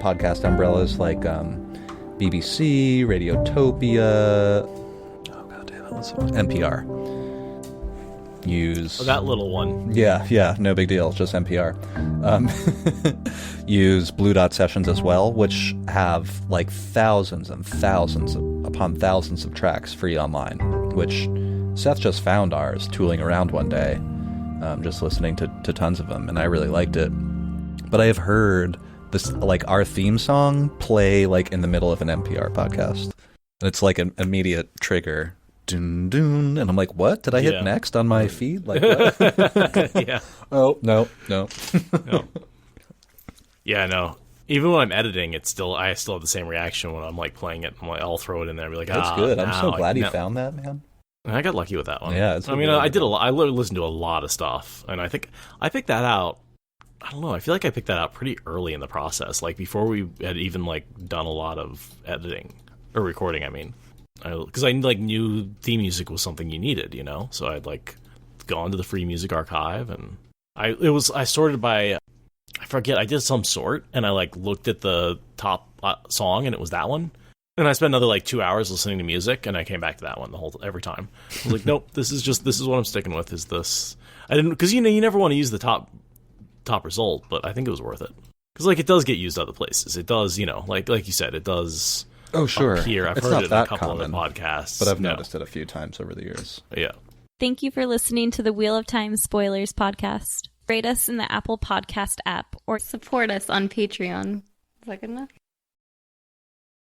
podcast umbrellas, like BBC, Radiotopia, oh god damn it, what's it? NPR. Use... Oh, that little one. Yeah, no big deal, just NPR. Use Blue Dot Sessions as well, which have, thousands and thousands upon thousands of tracks free online, which Seth just found ours tooling around one day, just listening to tons of them, and I really liked it. But I have heard this, our theme song play, in the middle of an NPR podcast. And it's an immediate trigger. Dun, dun, and I'm like, what? Did I hit next on my feed? What? Yeah. Oh, no. No. Yeah, no. Even when I'm editing, I still have the same reaction when I'm playing it. I'll throw it in there and be like, that's good. I'm so glad you found that, man. I got lucky with that one. Yeah, I did a lot. I listened to a lot of stuff, and I think I picked that out. I don't know. I feel like I picked that out pretty early in the process, before we had even done a lot of editing or recording. I mean, because I knew theme music was something you needed, So I'd gone to the free music archive, and I sorted by, I forget, I did some sort, and I looked at the top song, and it was that one. And I spent another 2 hours listening to music, and I came back to that one every time. I was nope, this is what I'm sticking with. Is this? I didn't, because you never want to use the top result, but I think it was worth it because it does get used other places. It does, like you said, it does. Oh, sure. up here. I've It's heard not it in that a couple common, of the podcasts. but I've noticed it a few times over the years. Yeah. Thank you for listening to the Wheel of Time Spoilers podcast. Rate us in the Apple Podcast app or support us on Patreon. Is that good enough?